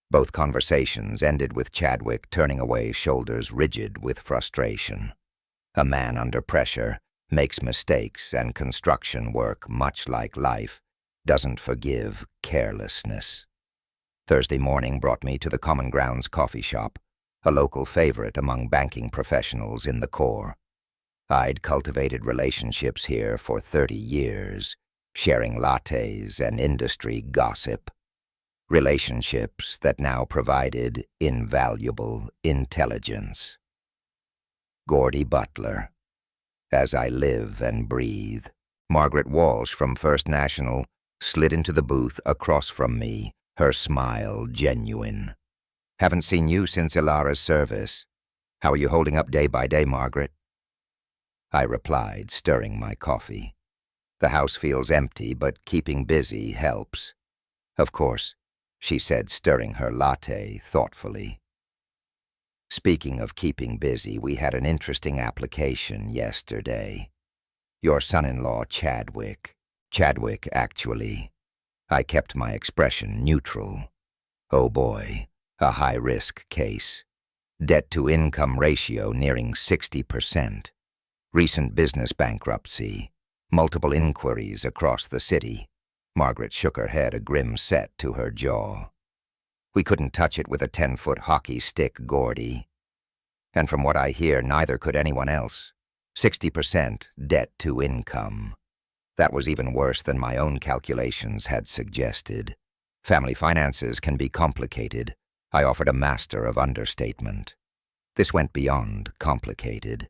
Both conversations ended with Chadwick turning away, shoulders rigid with frustration. A man under pressure makes mistakes, and construction work, much like life, doesn't forgive carelessness. Thursday morning brought me to the Common Grounds coffee shop, a local favorite among banking professionals in the core. I'd cultivated relationships here for 30 years, sharing lattes and industry gossip. Relationships that now provided invaluable intelligence. Gordie Butler. As I live and breathe. Margaret Walsh from First National slid into the booth across from me, her smile genuine. Haven't seen you since Ilara's service. How are you holding up day by day, Margaret? I replied, stirring my coffee. The house feels empty, but keeping busy helps. Of course, she said, stirring her latte thoughtfully. Speaking of keeping busy, we had an interesting application yesterday. Your son-in-law, Chadwick. Chadwick, actually. I kept my expression neutral. Oh boy, a high-risk case. Debt-to-income ratio nearing 60%. Recent business bankruptcy. Multiple inquiries across the city. Margaret shook her head, a grim set to her jaw. We couldn't touch it with a 10-foot hockey stick, Gordie. And from what I hear, neither could anyone else. 60% debt to income. That was even worse than my own calculations had suggested. Family finances can be complicated. I offered a master of understatement. This went beyond complicated.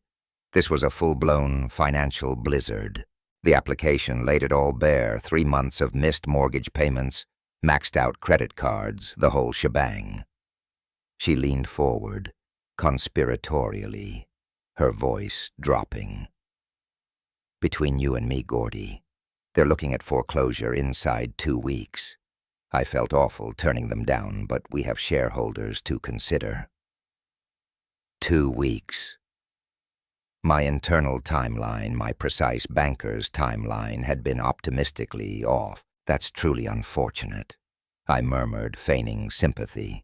This was a full-blown financial blizzard. The application laid it all bare, 3 months of missed mortgage payments, maxed out credit cards, the whole shebang. She leaned forward, conspiratorially, her voice dropping. Between you and me, Gordie, they're looking at foreclosure inside 2 weeks. I felt awful turning them down, but we have shareholders to consider. 2 weeks. My internal timeline, my precise banker's timeline, had been optimistically off. That's truly unfortunate, I murmured, feigning sympathy.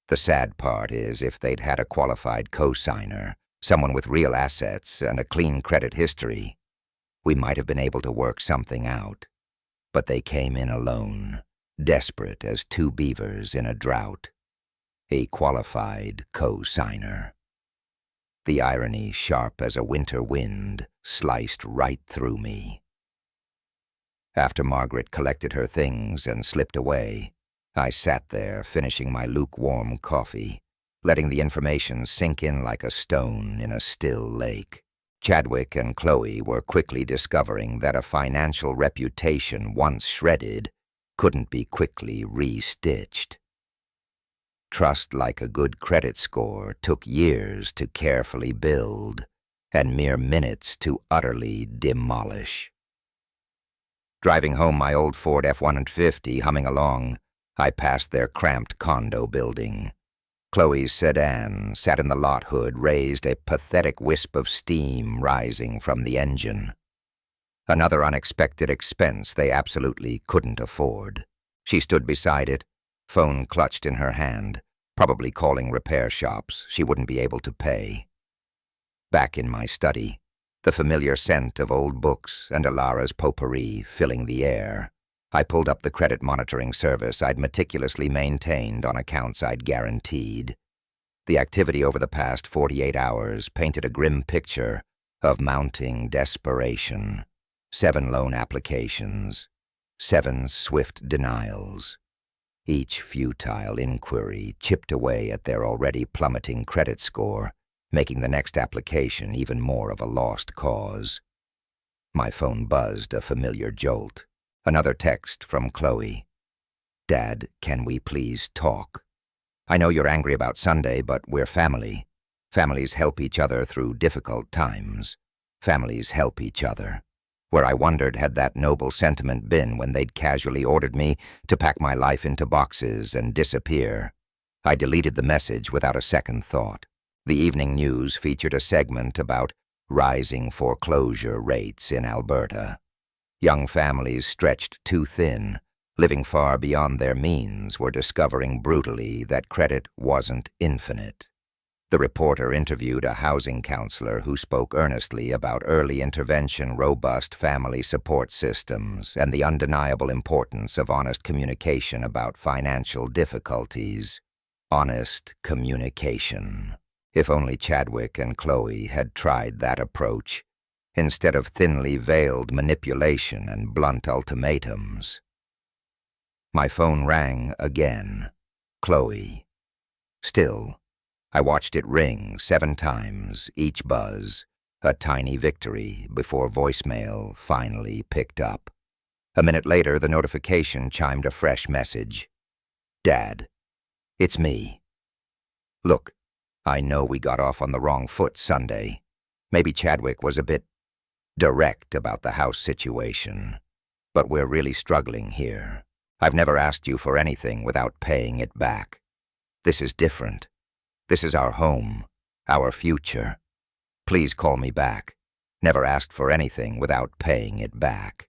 The sad part is, if they'd had a qualified co-signer, someone with real assets and a clean credit history, we might have been able to work something out. But they came in alone, desperate as 2 beavers in a drought. A qualified co-signer. The irony, sharp as a winter wind, sliced right through me. After Margaret collected her things and slipped away, I sat there, finishing my lukewarm coffee, letting the information sink in like a stone in a still lake. Chadwick and Chloe were quickly discovering that a financial reputation once shredded couldn't be quickly re-stitched. Trust, like a good credit score, took years to carefully build and mere minutes to utterly demolish. Driving home my old Ford F-150, humming along, I passed their cramped condo building. Chloe's sedan sat in the lot hood, raised, a pathetic wisp of steam rising from the engine. Another unexpected expense they absolutely couldn't afford. She stood beside it, phone clutched in her hand, probably calling repair shops she wouldn't be able to pay. Back in my study, the familiar scent of old books and Ilara's potpourri filling the air, I pulled up the credit monitoring service I'd meticulously maintained on accounts I'd guaranteed. The activity over the past 48 hours painted a grim picture of mounting desperation. 7 loan applications, 7 swift denials. Each futile inquiry chipped away at their already plummeting credit score, making the next application even more of a lost cause. My phone buzzed, a familiar jolt. Another text from Chloe. Dad, can we please talk? I know you're angry about Sunday, but we're family. Families help each other through difficult times. Families help each other. Where I wondered had that noble sentiment been when they'd casually ordered me to pack my life into boxes and disappear. I deleted the message without a second thought. The evening news featured a segment about rising foreclosure rates in Alberta. Young families stretched too thin, living far beyond their means, were discovering brutally that credit wasn't infinite. The reporter interviewed a housing counselor who spoke earnestly about early intervention, robust family support systems, and the undeniable importance of honest communication about financial difficulties. Honest communication. If only Chadwick and Chloe had tried that approach, instead of thinly veiled manipulation and blunt ultimatums. My phone rang again. Chloe. Still, I watched it ring 7 times, each buzz, a tiny victory, before voicemail finally picked up. A minute later, the notification chimed a fresh message. Dad, it's me. Look, I know we got off on the wrong foot Sunday. Maybe Chadwick was a bit direct about the house situation, but we're really struggling here. I've never asked you for anything without paying it back. This is different. This is our home, our future. Please call me back. Never asked for anything without paying it back.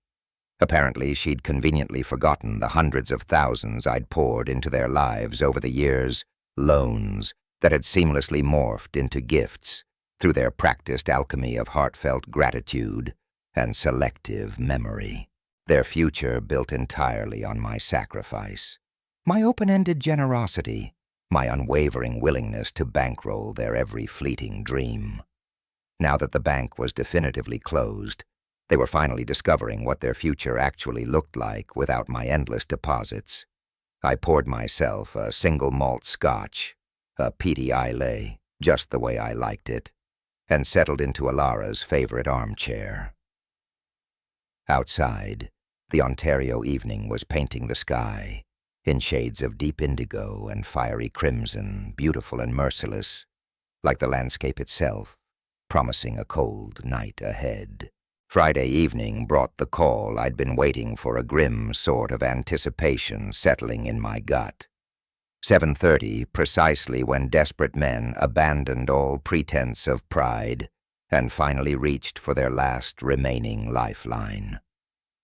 Apparently, she'd conveniently forgotten the hundreds of thousands I'd poured into their lives over the years, loans that had seamlessly morphed into gifts through their practiced alchemy of heartfelt gratitude and selective memory. Their future built entirely on my sacrifice, my open-ended generosity, my unwavering willingness to bankroll their every fleeting dream. Now that the bank was definitively closed, they were finally discovering what their future actually looked like without my endless deposits. I poured myself a single malt scotch, a peaty Islay, just the way I liked it, and settled into Alara's favorite armchair. Outside, the Ontario evening was painting the sky, in shades of deep indigo and fiery crimson, beautiful and merciless, like the landscape itself, promising a cold night ahead. Friday evening brought the call I'd been waiting for, a grim sort of anticipation settling in my gut. 7:30, precisely when desperate men abandoned all pretense of pride and finally reached for their last remaining lifeline.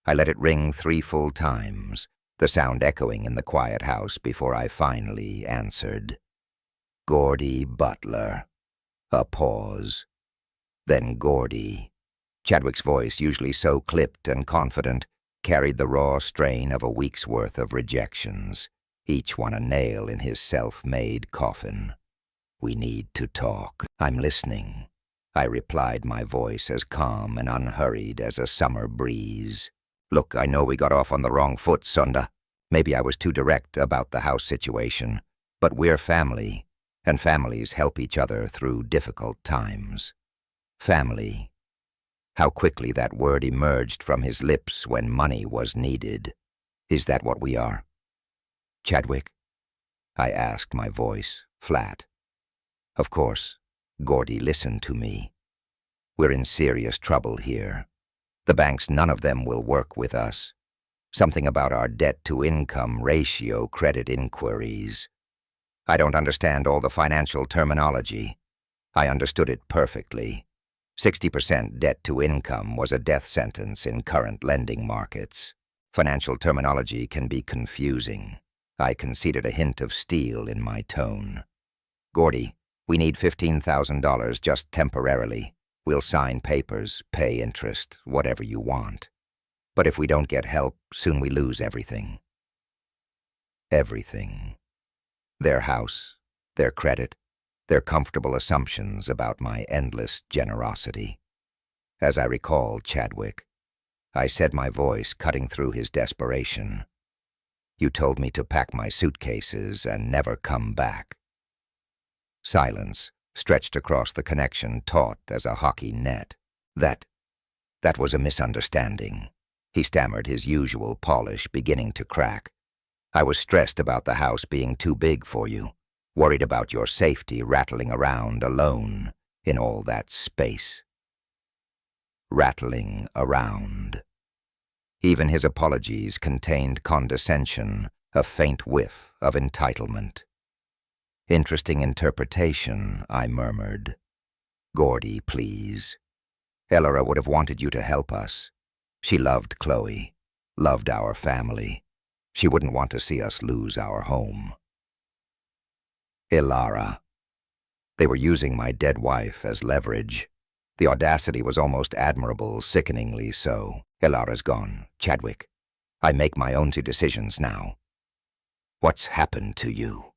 I let it ring 3 full times, the sound echoing in the quiet house before I finally answered. Gordie Butler. A pause. Then Gordie. Chadwick's voice, usually so clipped and confident, carried the raw strain of a week's worth of rejections, each one a nail in his self-made coffin. We need to talk. I'm listening, I replied, my voice as calm and unhurried as a summer breeze. Look, I know we got off on the wrong foot, Sunda. Maybe I was too direct about the house situation, but we're family, and families help each other through difficult times. Family. How quickly that word emerged from his lips when money was needed. Is that what we are? Chadwick? I asked, my voice flat. Of course, Gordie listened to me. We're in serious trouble here. The banks, none of them will work with us. Something about our debt-to-income ratio credit inquiries. I don't understand all the financial terminology. I understood it perfectly. 60% debt-to-income was a death sentence in current lending markets. Financial terminology can be confusing. I conceded a hint of steel in my tone. Gordie, we need $15,000 just temporarily. We'll sign papers, pay interest, whatever you want. But if we don't get help, soon we lose everything. Everything. Their house, their credit, their comfortable assumptions about my endless generosity. As I recalled Chadwick, I said, my voice cutting through his desperation. You told me to pack my suitcases and never come back. Silence stretched across the connection, taut as a hockey net. That was a misunderstanding. He stammered, his usual polish beginning to crack. I was stressed about the house being too big for you, worried about your safety rattling around alone in all that space. Rattling around. Even his apologies contained condescension, a faint whiff of entitlement. Interesting interpretation, I murmured. Gordie, please. Elora would have wanted you to help us. She loved Chloe, loved our family. She wouldn't want to see us lose our home. Ilara. They were using my dead wife as leverage. The audacity was almost admirable, sickeningly so. Ilara's gone. Chadwick, I make my own decisions now. What's happened to you?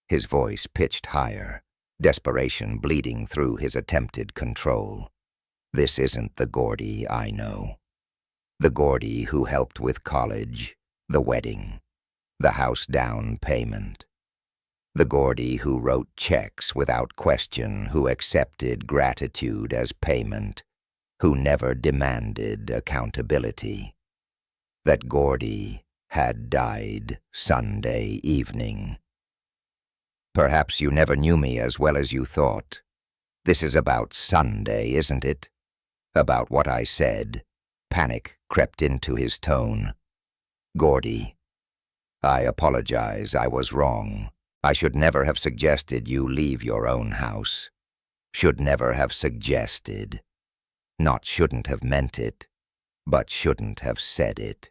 His voice pitched higher, desperation bleeding through his attempted control. This isn't the Gordie I know. The Gordie who helped with college, the wedding, the house down payment. The Gordie who wrote checks without question, who accepted gratitude as payment, who never demanded accountability. That Gordie had died Sunday evening. Perhaps you never knew me as well as you thought. This is about Sunday, isn't it? About what I said. Panic crept into his tone. Gordie, I apologize, I was wrong. I should never have suggested you leave your own house. Should never have suggested. Not shouldn't have meant it, but shouldn't have said it.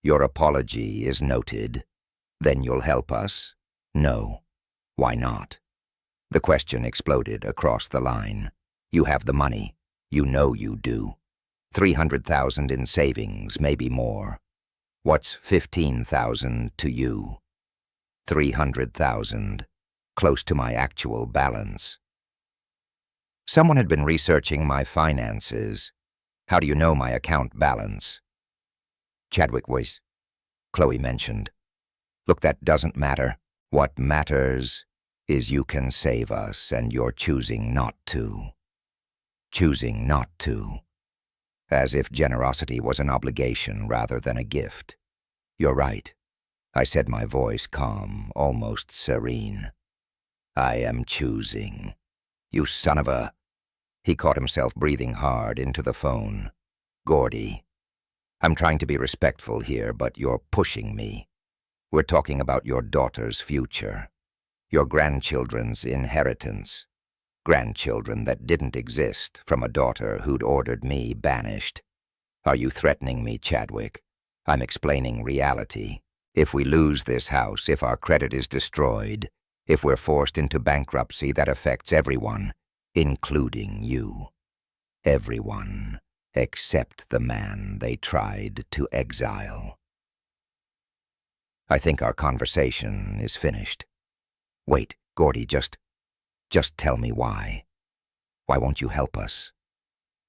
Your apology is noted. Then you'll help us? No. Why not? The question exploded across the line. You have the money. You know you do. 300,000 in savings, maybe more. What's 15,000 to you? 300,000, close to my actual balance. Someone had been researching my finances. How do you know my account balance? Chadwick voice. Chloe mentioned. Look, that doesn't matter. What matters is you can save us, and you're choosing not to. Choosing not to. As if generosity was an obligation rather than a gift. You're right. I said, my voice calm, almost serene. I am choosing. You son of a... He caught himself breathing hard into the phone. Gordie, I'm trying to be respectful here, but you're pushing me. We're talking about your daughter's future. Your grandchildren's inheritance. Grandchildren that didn't exist from a daughter who'd ordered me banished. Are you threatening me, Chadwick? I'm explaining reality. If we lose this house, if our credit is destroyed, if we're forced into bankruptcy, that affects everyone, including you. Everyone, except the man they tried to exile. I think our conversation is finished. Wait, Gordie, just tell me why. Why won't you help us?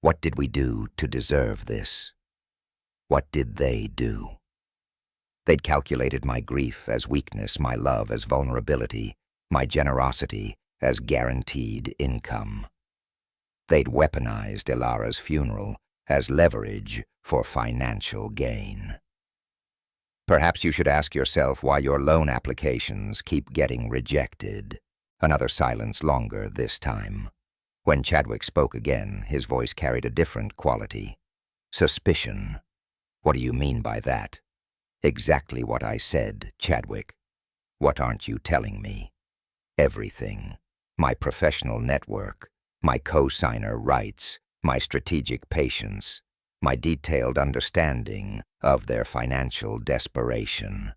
What did we do to deserve this? What did they do? They'd calculated my grief as weakness, my love as vulnerability, my generosity as guaranteed income. They'd weaponized Ilara's funeral as leverage for financial gain. Perhaps you should ask yourself why your loan applications keep getting rejected. Another silence, longer this time. When Chadwick spoke again, his voice carried a different quality. Suspicion. What do you mean by that? Exactly what I said, Chadwick. What aren't you telling me? Everything. My professional network, my co-signer rights, my strategic patience, my detailed understanding of their financial desperation.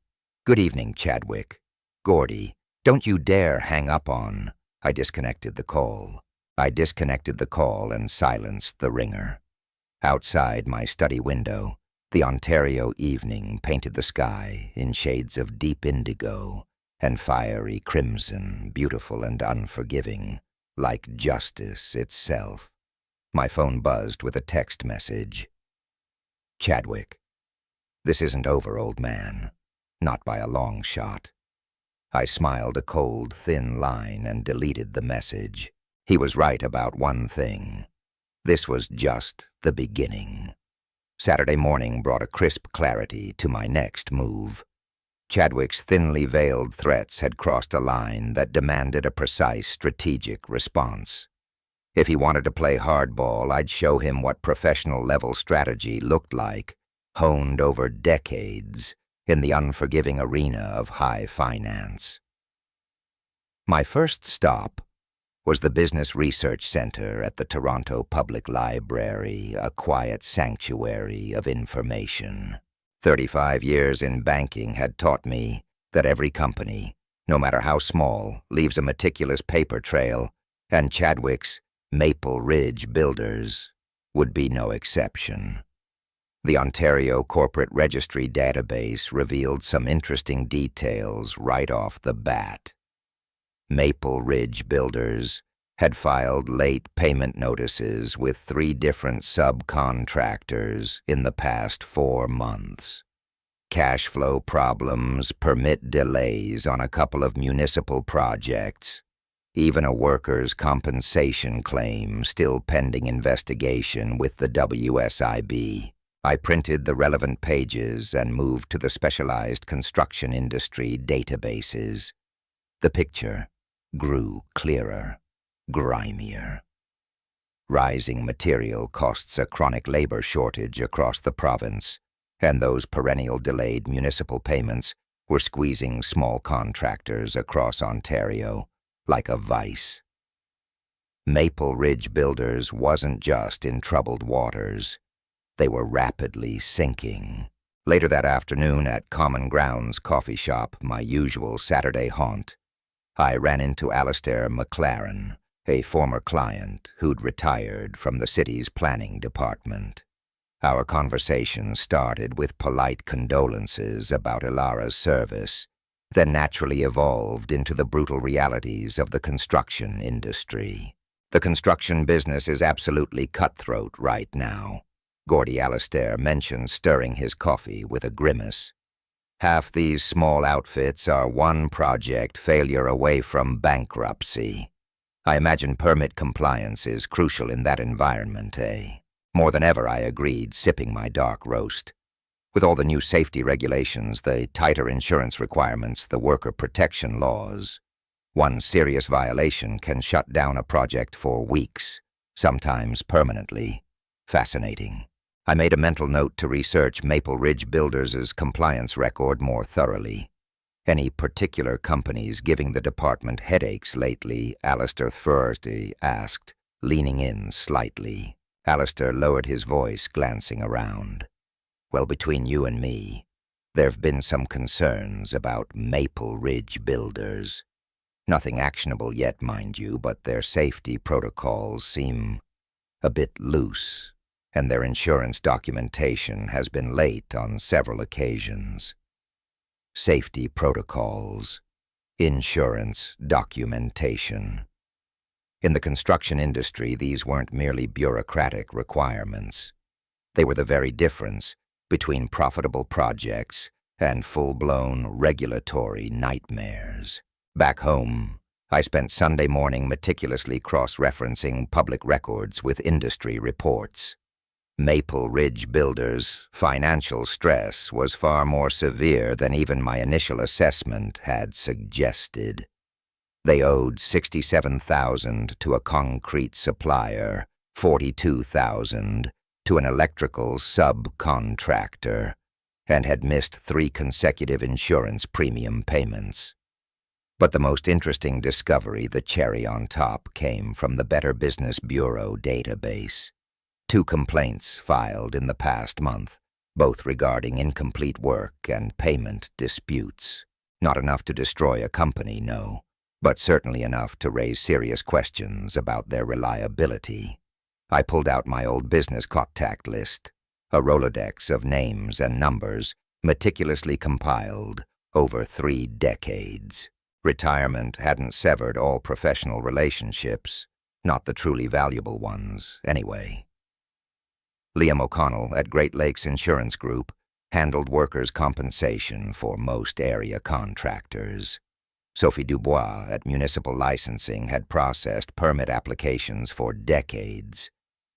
Good evening, Chadwick. Gordie, don't you dare hang up on. I disconnected the call. I disconnected the call and silenced the ringer. Outside my study window, the Ontario evening painted the sky in shades of deep indigo and fiery crimson, beautiful and unforgiving, like justice itself. My phone buzzed with a text message. Chadwick, this isn't over, old man. Not by a long shot. I smiled a cold, thin line and deleted the message. He was right about one thing. This was just the beginning. Saturday morning brought a crisp clarity to my next move. Chadwick's thinly veiled threats had crossed a line that demanded a precise strategic response. If he wanted to play hardball, I'd show him what professional-level strategy looked like, honed over decades in the unforgiving arena of high finance. My first stop was the Business Research Center at the Toronto Public Library, a quiet sanctuary of information. 35 years in banking had taught me that every company, no matter how small, leaves a meticulous paper trail, and Chadwick's Maple Ridge Builders would be no exception. The Ontario Corporate Registry database revealed some interesting details right off the bat. Maple Ridge Builders had filed late payment notices with 3 different subcontractors in the past 4 months. Cash flow problems, permit delays on a couple of municipal projects, even a workers' compensation claim still pending investigation with the WSIB. I printed the relevant pages and moved to the specialized construction industry databases. The picture grew clearer, grimier. Rising material costs, a chronic labor shortage across the province, and those perennial delayed municipal payments were squeezing small contractors across Ontario like a vice. Maple Ridge Builders wasn't just in troubled waters. They were rapidly sinking. Later that afternoon at Common Grounds Coffee Shop, my usual Saturday haunt, I ran into Alistair McLaren, a former client who'd retired from the city's planning department. Our conversation started with polite condolences about Ilara's service, then naturally evolved into the brutal realities of the construction industry. The construction business is absolutely cutthroat right now, Gordie Alistair mentioned, stirring his coffee with a grimace. Half these small outfits are one project failure away from bankruptcy. I imagine permit compliance is crucial in that environment, eh? More than ever, I agreed, sipping my dark roast. With all the new safety regulations, the tighter insurance requirements, the worker protection laws, one serious violation can shut down a project for weeks, sometimes permanently. Fascinating. I made a mental note to research Maple Ridge Builders' compliance record more thoroughly. Any particular companies giving the department headaches lately? Alistair Thursday asked, leaning in slightly. Alistair lowered his voice, glancing around. Well, between you and me, there've been some concerns about Maple Ridge Builders. Nothing actionable yet, mind you, but their safety protocols seem a bit loose, and their insurance documentation has been late on several occasions. Safety protocols, insurance documentation. In the construction industry, these weren't merely bureaucratic requirements. They were the very difference between profitable projects and full-blown regulatory nightmares. Back home, I spent Sunday morning meticulously cross-referencing public records with industry reports. Maple Ridge Builders' financial stress was far more severe than even my initial assessment had suggested. They owed $67,000 to a concrete supplier, $42,000 to an electrical subcontractor, and had missed 3 consecutive insurance premium payments. But the most interesting discovery, the cherry on top, came from the Better Business Bureau database. 2 complaints filed in the past month, both regarding incomplete work and payment disputes. Not enough to destroy a company, no, but certainly enough to raise serious questions about their reliability. I pulled out my old business contact list, a Rolodex of names and numbers meticulously compiled over 3 decades. Retirement hadn't severed all professional relationships, not the truly valuable ones, anyway. Liam O'Connell at Great Lakes Insurance Group handled workers' compensation for most area contractors. Sophie Dubois at Municipal Licensing had processed permit applications for decades.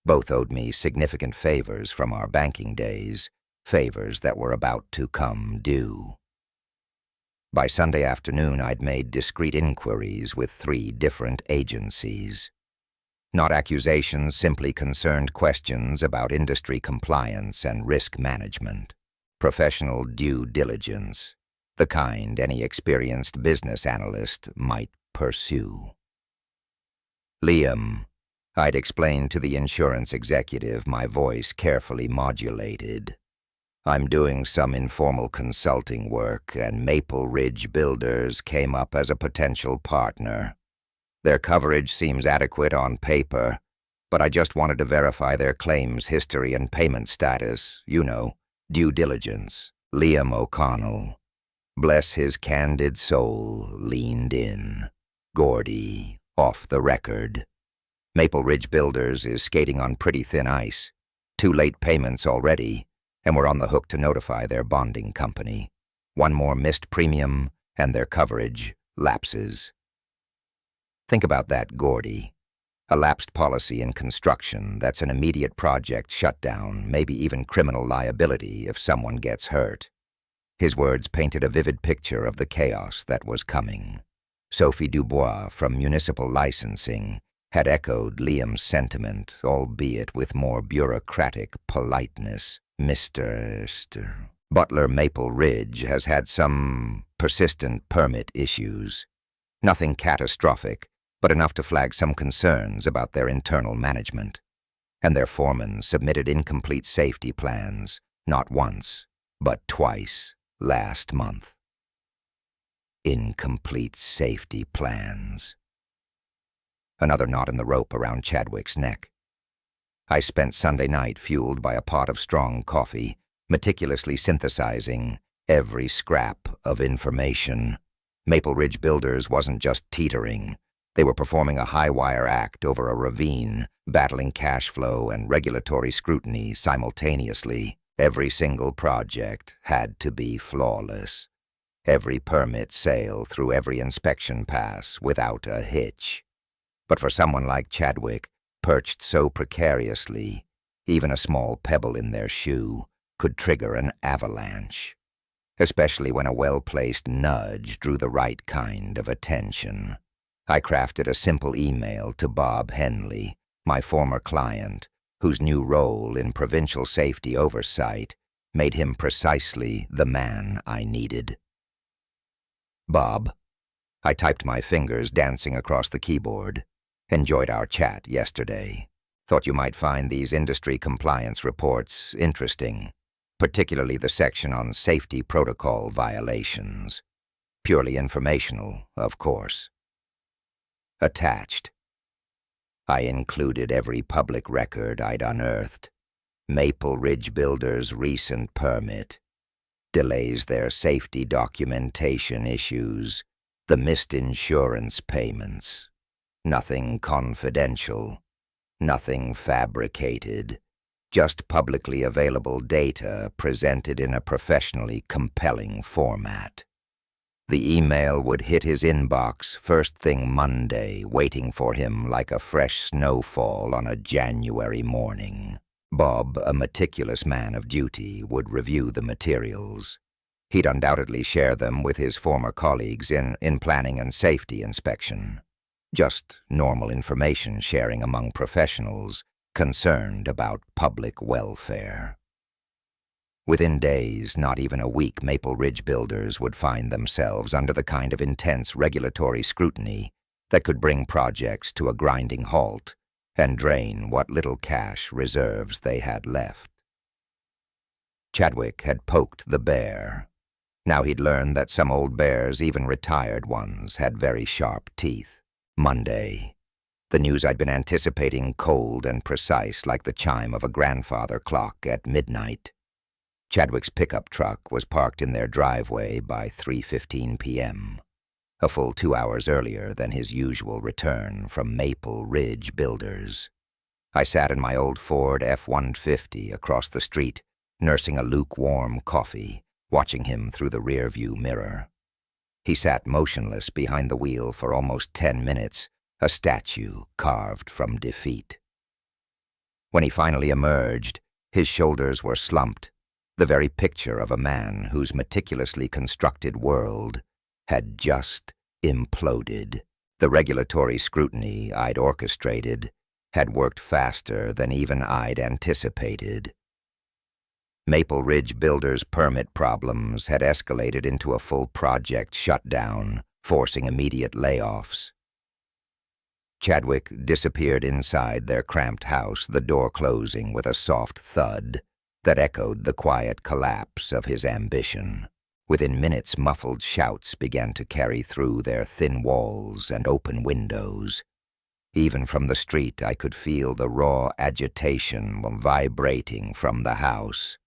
Both owed me significant favors from our banking days, favors that were about to come due. By Sunday afternoon, I'd made discreet inquiries with 3 different agencies. Not accusations, simply concerned questions about industry compliance and risk management. Professional due diligence, the kind any experienced business analyst might pursue. Liam, I'd explained to the insurance executive, my voice carefully modulated. I'm doing some informal consulting work, and Maple Ridge Builders came up as a potential partner. Their coverage seems adequate on paper, but I just wanted to verify their claims history and payment status, due diligence. Liam O'Connell, bless his candid soul, leaned in. Gordie, off the record. Maple Ridge Builders is skating on pretty thin ice. 2 late payments already, and we're on the hook to notify their bonding company. 1 more missed premium, and their coverage lapses. Think about that, Gordie. A lapsed policy in construction that's an immediate project shutdown, maybe even criminal liability if someone gets hurt. His words painted a vivid picture of the chaos that was coming. Sophie Dubois from Municipal Licensing had echoed Liam's sentiment, albeit with more bureaucratic politeness. Mr. Butler Maple Ridge has had some persistent permit issues. Nothing catastrophic, but enough to flag some concerns about their internal management. And their foreman submitted incomplete safety plans, not once, but twice, last month. Incomplete safety plans. Another knot in the rope around Chadwick's neck. I spent Sunday night fueled by a pot of strong coffee, meticulously synthesizing every scrap of information. Maple Ridge Builders wasn't just teetering. They were performing a high-wire act over a ravine, battling cash flow and regulatory scrutiny simultaneously. Every single project had to be flawless. Every permit sale through every inspection pass without a hitch. But for someone like Chadwick, perched so precariously, even a small pebble in their shoe could trigger an avalanche, especially when a well-placed nudge drew the right kind of attention. I crafted a simple email to Bob Henley, my former client, whose new role in provincial safety oversight made him precisely the man I needed. Bob. I typed my fingers dancing across the keyboard. Enjoyed our chat yesterday. Thought you might find these industry compliance reports interesting, particularly the section on safety protocol violations. Purely informational, of course. Attached. I included every public record I'd unearthed. Maple Ridge Builders' recent permit, delays their safety documentation issues, the missed insurance payments. Nothing confidential, nothing fabricated, just publicly available data presented in a professionally compelling format. The email would hit his inbox first thing Monday, waiting for him like a fresh snowfall on a January morning. Bob, a meticulous man of duty, would review the materials. He'd undoubtedly share them with his former colleagues in planning and safety inspection. Just normal information sharing among professionals concerned about public welfare. Within days, not even a week, Maple Ridge Builders would find themselves under the kind of intense regulatory scrutiny that could bring projects to a grinding halt and drain what little cash reserves they had left. Chadwick had poked the bear. Now he'd learned that some old bears, even retired ones, had very sharp teeth. Monday. The news I'd been anticipating cold and precise like the chime of a grandfather clock at midnight. Chadwick's pickup truck was parked in their driveway by 3:15 p.m., a full 2 hours earlier than his usual return from Maple Ridge Builders. I sat in my old Ford F-150 across the street, nursing a lukewarm coffee, watching him through the rearview mirror. He sat motionless behind the wheel for almost 10 minutes, a statue carved from defeat. When he finally emerged, his shoulders were slumped, the very picture of a man whose meticulously constructed world had just imploded. The regulatory scrutiny I'd orchestrated had worked faster than even I'd anticipated. Maple Ridge Builders' permit problems had escalated into a full project shutdown, forcing immediate layoffs. Chadwick disappeared inside their cramped house, the door closing with a soft thud. that echoed the quiet collapse of his ambition. Within minutes, muffled shouts began to carry through their thin walls and open windows. Even from the street, I could feel the raw agitation vibrating from the house.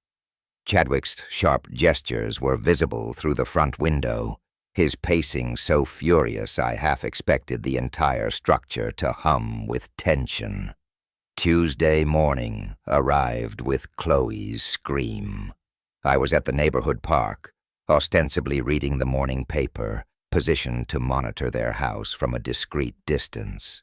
Chadwick's sharp gestures were visible through the front window, his pacing so furious I half expected the entire structure to hum with tension. Tuesday morning arrived with Chloe's scream. I was at the neighborhood park, ostensibly reading the morning paper, positioned to monitor their house from a discreet distance.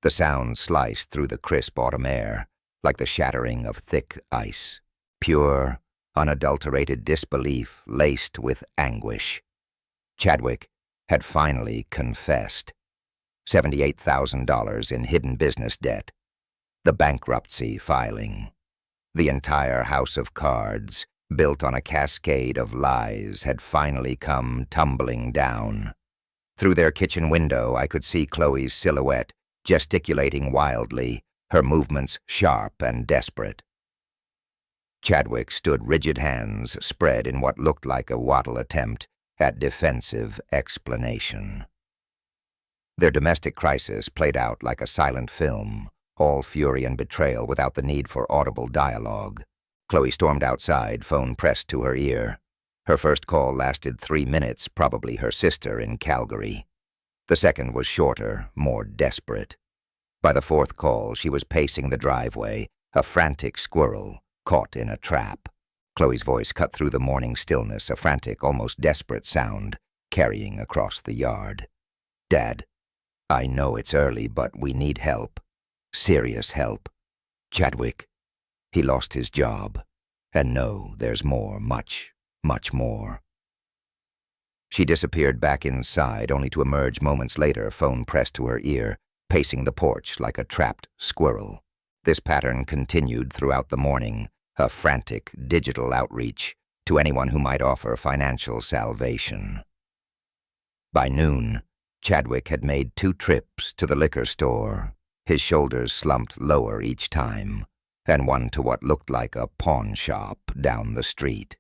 The sound sliced through the crisp autumn air, like the shattering of thick ice. Pure, unadulterated disbelief laced with anguish. Chadwick had finally confessed. $78,000 in hidden business debt. The bankruptcy filing. The entire house of cards, built on a cascade of lies, had finally come tumbling down. Through their kitchen window, I could see Chloe's silhouette, gesticulating wildly, her movements sharp and desperate. Chadwick stood, rigid hands spread in what looked like a wattle attempt at defensive explanation. Their domestic crisis played out like a silent film, all fury and betrayal without the need for audible dialogue. Chloe stormed outside, phone pressed to her ear. Her first call lasted 3 minutes, probably her sister in Calgary. The second was shorter, more desperate. By the fourth call, she was pacing the driveway, a frantic squirrel caught in a trap. Chloe's voice cut through the morning stillness, a frantic, almost desperate sound, carrying across the yard. "Dad, I know it's early, but we need help. Serious help. Chadwick, he lost his job. And no, there's more, much, much more." She disappeared back inside, only to emerge moments later, phone pressed to her ear, pacing the porch like a trapped squirrel. This pattern continued throughout the morning, a frantic digital outreach to anyone who might offer financial salvation. By noon, Chadwick had made 2 trips to the liquor store, his shoulders slumped lower each time, and one to what looked like a pawn shop down the street.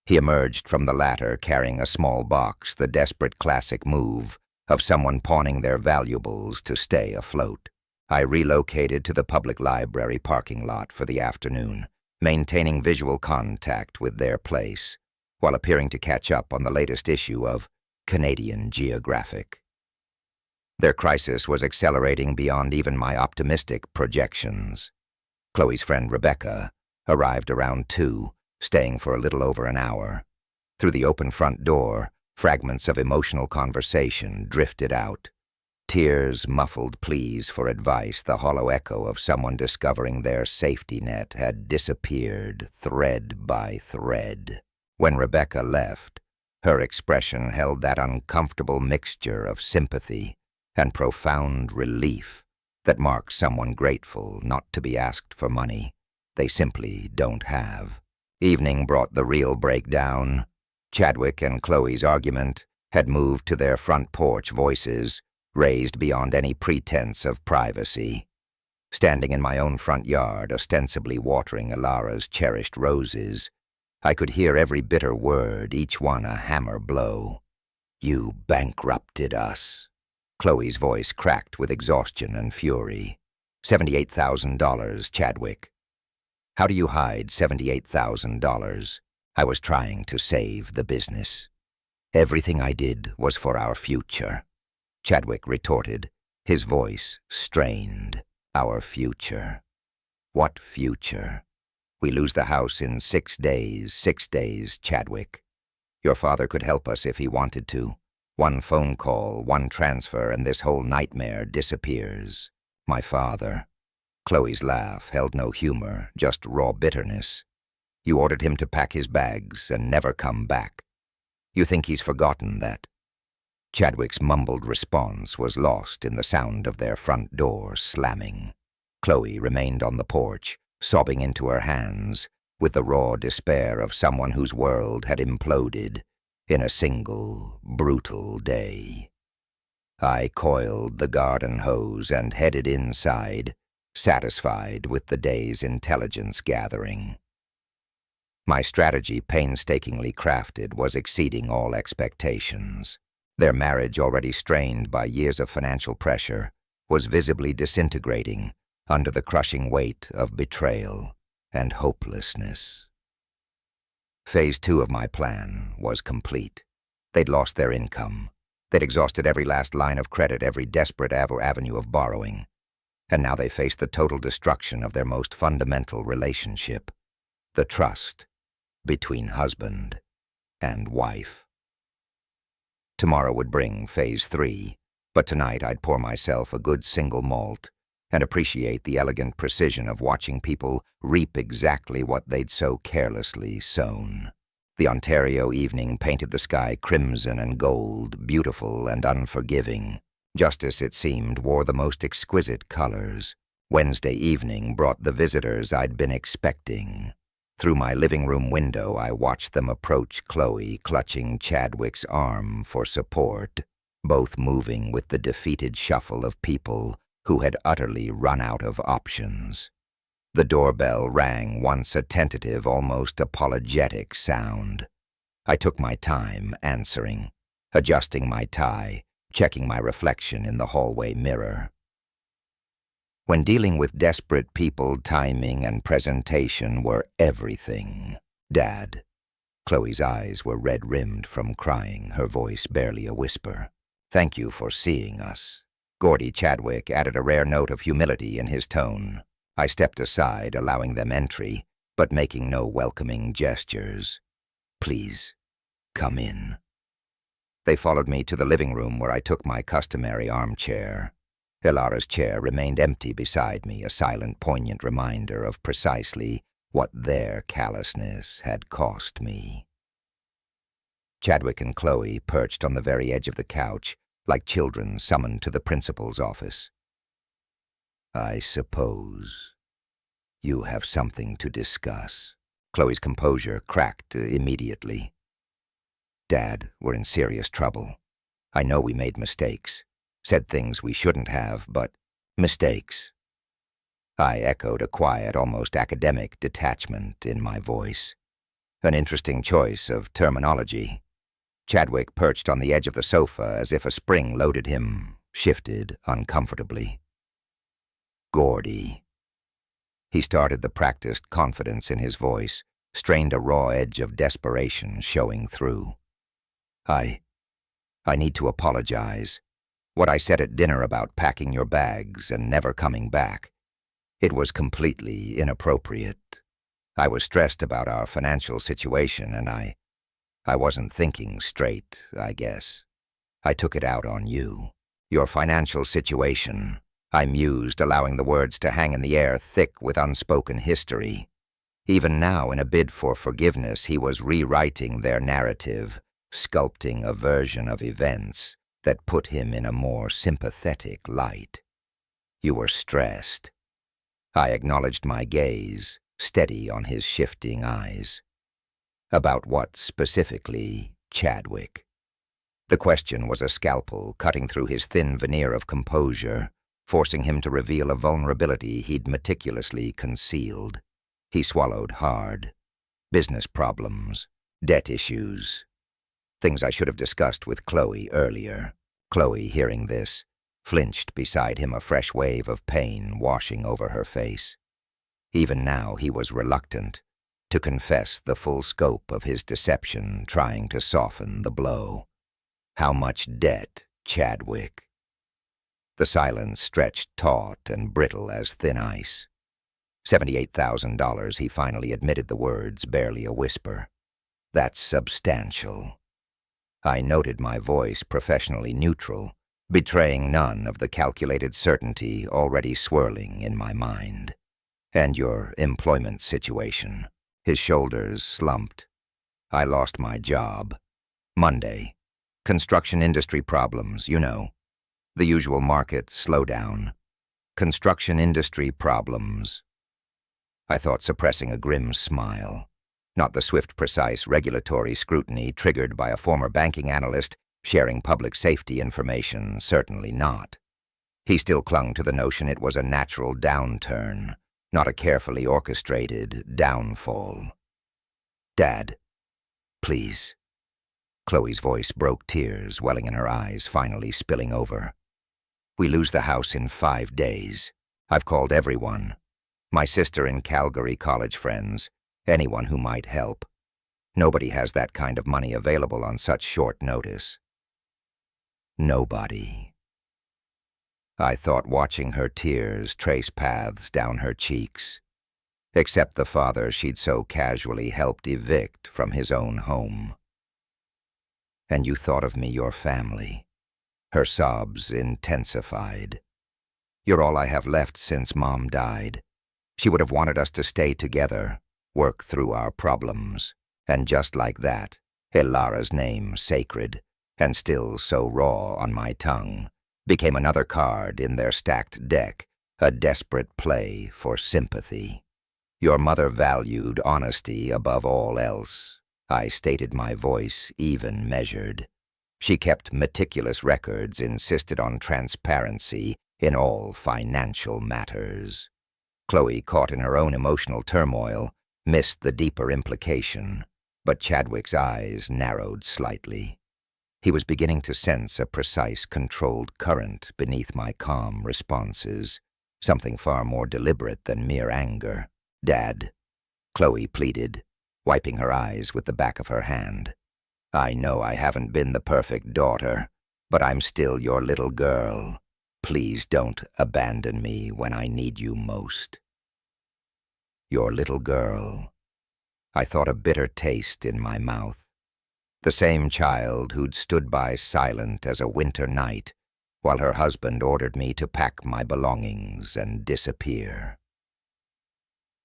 He emerged from the latter carrying a small box, the desperate classic move of someone pawning their valuables to stay afloat. I relocated to the public library parking lot for the afternoon, maintaining visual contact with their place, while appearing to catch up on the latest issue of Canadian Geographic. Their crisis was accelerating beyond even my optimistic projections. Chloe's friend Rebecca arrived around 2, staying for a little over an hour. Through the open front door, fragments of emotional conversation drifted out. Tears, muffled pleas for advice, the hollow echo of someone discovering their safety net had disappeared thread by thread. When Rebecca left, her expression held that uncomfortable mixture of sympathy and profound relief that marks someone grateful not to be asked for money they simply don't have. Evening brought the real breakdown. Chadwick and Chloe's argument had moved to their front porch, voices raised beyond any pretense of privacy. Standing in my own front yard, ostensibly watering Ilara's cherished roses, I could hear every bitter word, each one a hammer blow. "You bankrupted us." Chloe's voice cracked with exhaustion and fury. $78,000, Chadwick. How do you hide $78,000? I was trying to save the business. Everything I did was for our future, Chadwick retorted, his voice strained. Our future. What future? We lose the house in 6 days, 6 days, Chadwick. Your father could help us if he wanted to. One phone call, one transfer, and this whole nightmare disappears. My father. Chloe's laugh held no humor, just raw bitterness. You ordered him to pack his bags and never come back. You think he's forgotten that? Chadwick's mumbled response was lost in the sound of their front door slamming. Chloe remained on the porch, sobbing into her hands, with the raw despair of someone whose world had imploded in a single, brutal day. I coiled the garden hose and headed inside, satisfied with the day's intelligence gathering. My strategy, painstakingly crafted, was exceeding all expectations. Their marriage, already strained by years of financial pressure, was visibly disintegrating under the crushing weight of betrayal and hopelessness. Phase 2 of my plan was complete. They'd lost their income. They'd exhausted every last line of credit, every desperate avenue of borrowing. And now they faced the total destruction of their most fundamental relationship, the trust between husband and wife. Tomorrow would bring phase 3, but tonight I'd pour myself a good single malt and appreciate the elegant precision of watching people reap exactly what they'd so carelessly sown. The Ontario evening painted the sky crimson and gold, beautiful and unforgiving. Justice, it seemed, wore the most exquisite colors. Wednesday evening brought the visitors I'd been expecting. Through my living room window, I watched them approach Chloe, clutching Chadwick's arm for support, both moving with the defeated shuffle of people who had utterly run out of options. The doorbell rang, once a tentative, almost apologetic sound. I took my time answering, adjusting my tie, checking my reflection in the hallway mirror. When dealing with desperate people, timing and presentation were everything. Dad. Chloe's eyes were red-rimmed from crying, her voice barely a whisper. Thank you for seeing us. Gordie Chadwick added a rare note of humility in his tone. I stepped aside, allowing them entry, but making no welcoming gestures. Please, come in. They followed me to the living room where I took my customary armchair. Ilara's chair remained empty beside me, a silent, poignant reminder of precisely what their callousness had cost me. Chadwick and Chloe perched on the very edge of the couch, like children summoned to the principal's office. I suppose you have something to discuss. Chloe's composure cracked immediately. Dad, we're in serious trouble. I know we made mistakes, said things we shouldn't have, but mistakes. I echoed, a quiet, almost academic detachment in my voice. An interesting choice of terminology. Chadwick perched on the edge of the sofa as if a spring loaded him, shifted uncomfortably. Gordie. He started, the practiced confidence in his voice, strained, a raw edge of desperation showing through. I need to apologize. What I said at dinner about packing your bags and never coming back, it was completely inappropriate. I was stressed about our financial situation, and I wasn't thinking straight, I guess. I took it out on you. Your financial situation, I mused, allowing the words to hang in the air, thick with unspoken history. Even now, in a bid for forgiveness, he was rewriting their narrative, sculpting a version of events that put him in a more sympathetic light. You were stressed. I acknowledged my gaze, steady on his shifting eyes. About what specifically, Chadwick? The question was a scalpel cutting through his thin veneer of composure, forcing him to reveal a vulnerability he'd meticulously concealed. He swallowed hard. Business problems, debt issues. Things I should have discussed with Chloe earlier. Chloe, hearing this, flinched beside him, a fresh wave of pain washing over her face. Even now he was reluctant to confess the full scope of his deception, trying to soften the blow. How much debt, Chadwick? The silence stretched taut and brittle as thin ice. $78,000, he finally admitted, the words barely a whisper. That's substantial. I noted, my voice professionally neutral, betraying none of the calculated certainty already swirling in my mind. And your employment situation. His shoulders slumped. I lost my job. Monday. Construction industry problems, you know. The usual market slowdown. Construction industry problems. I thought, suppressing a grim smile. Not the swift, precise regulatory scrutiny triggered by a former banking analyst sharing public safety information, certainly not. He still clung to the notion it was a natural downturn, not a carefully orchestrated downfall. Dad, please. Chloe's voice broke, tears welling in her eyes, finally spilling over. We lose the house in 5 days. I've called everyone. My sister and Calgary college friends, anyone who might help. Nobody has that kind of money available on such short notice. Nobody. I thought, watching her tears trace paths down her cheeks, except the father she'd so casually helped evict from his own home. And you thought of me, your family. Her sobs intensified. You're all I have left since Mom died. She would have wanted us to stay together, work through our problems. And just like that, Ilara's name, sacred, and still so raw on my tongue, became another card in their stacked deck, a desperate play for sympathy. Your mother valued honesty above all else. I stated, my voice even measured. She kept meticulous records, insisted on transparency in all financial matters. Chloe, caught in her own emotional turmoil, missed the deeper implication, but Chadwick's eyes narrowed slightly. He was beginning to sense a precise, controlled current beneath my calm responses, something far more deliberate than mere anger. Dad, Chloe pleaded, wiping her eyes with the back of her hand. I know I haven't been the perfect daughter, but I'm still your little girl. Please don't abandon me when I need you most. Your little girl. I thought, a bitter taste in my mouth. The same child who'd stood by silent as a winter night while her husband ordered me to pack my belongings and disappear.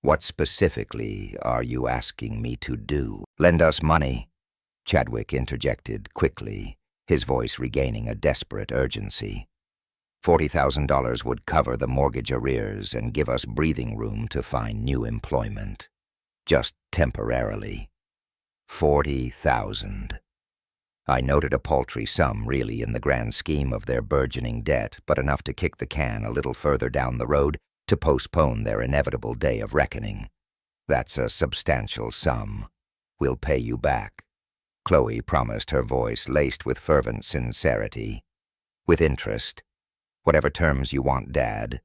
What specifically are you asking me to do? Lend us money, Chadwick interjected quickly, his voice regaining a desperate urgency. $40,000 would cover the mortgage arrears and give us breathing room to find new employment. Just temporarily. 40,000. I noted a paltry sum, really, in the grand scheme of their burgeoning debt, but enough to kick the can a little further down the road to postpone their inevitable day of reckoning. That's a substantial sum. We'll pay you back, Chloe promised, her voice laced with fervent sincerity. With interest. Whatever terms you want, Dad.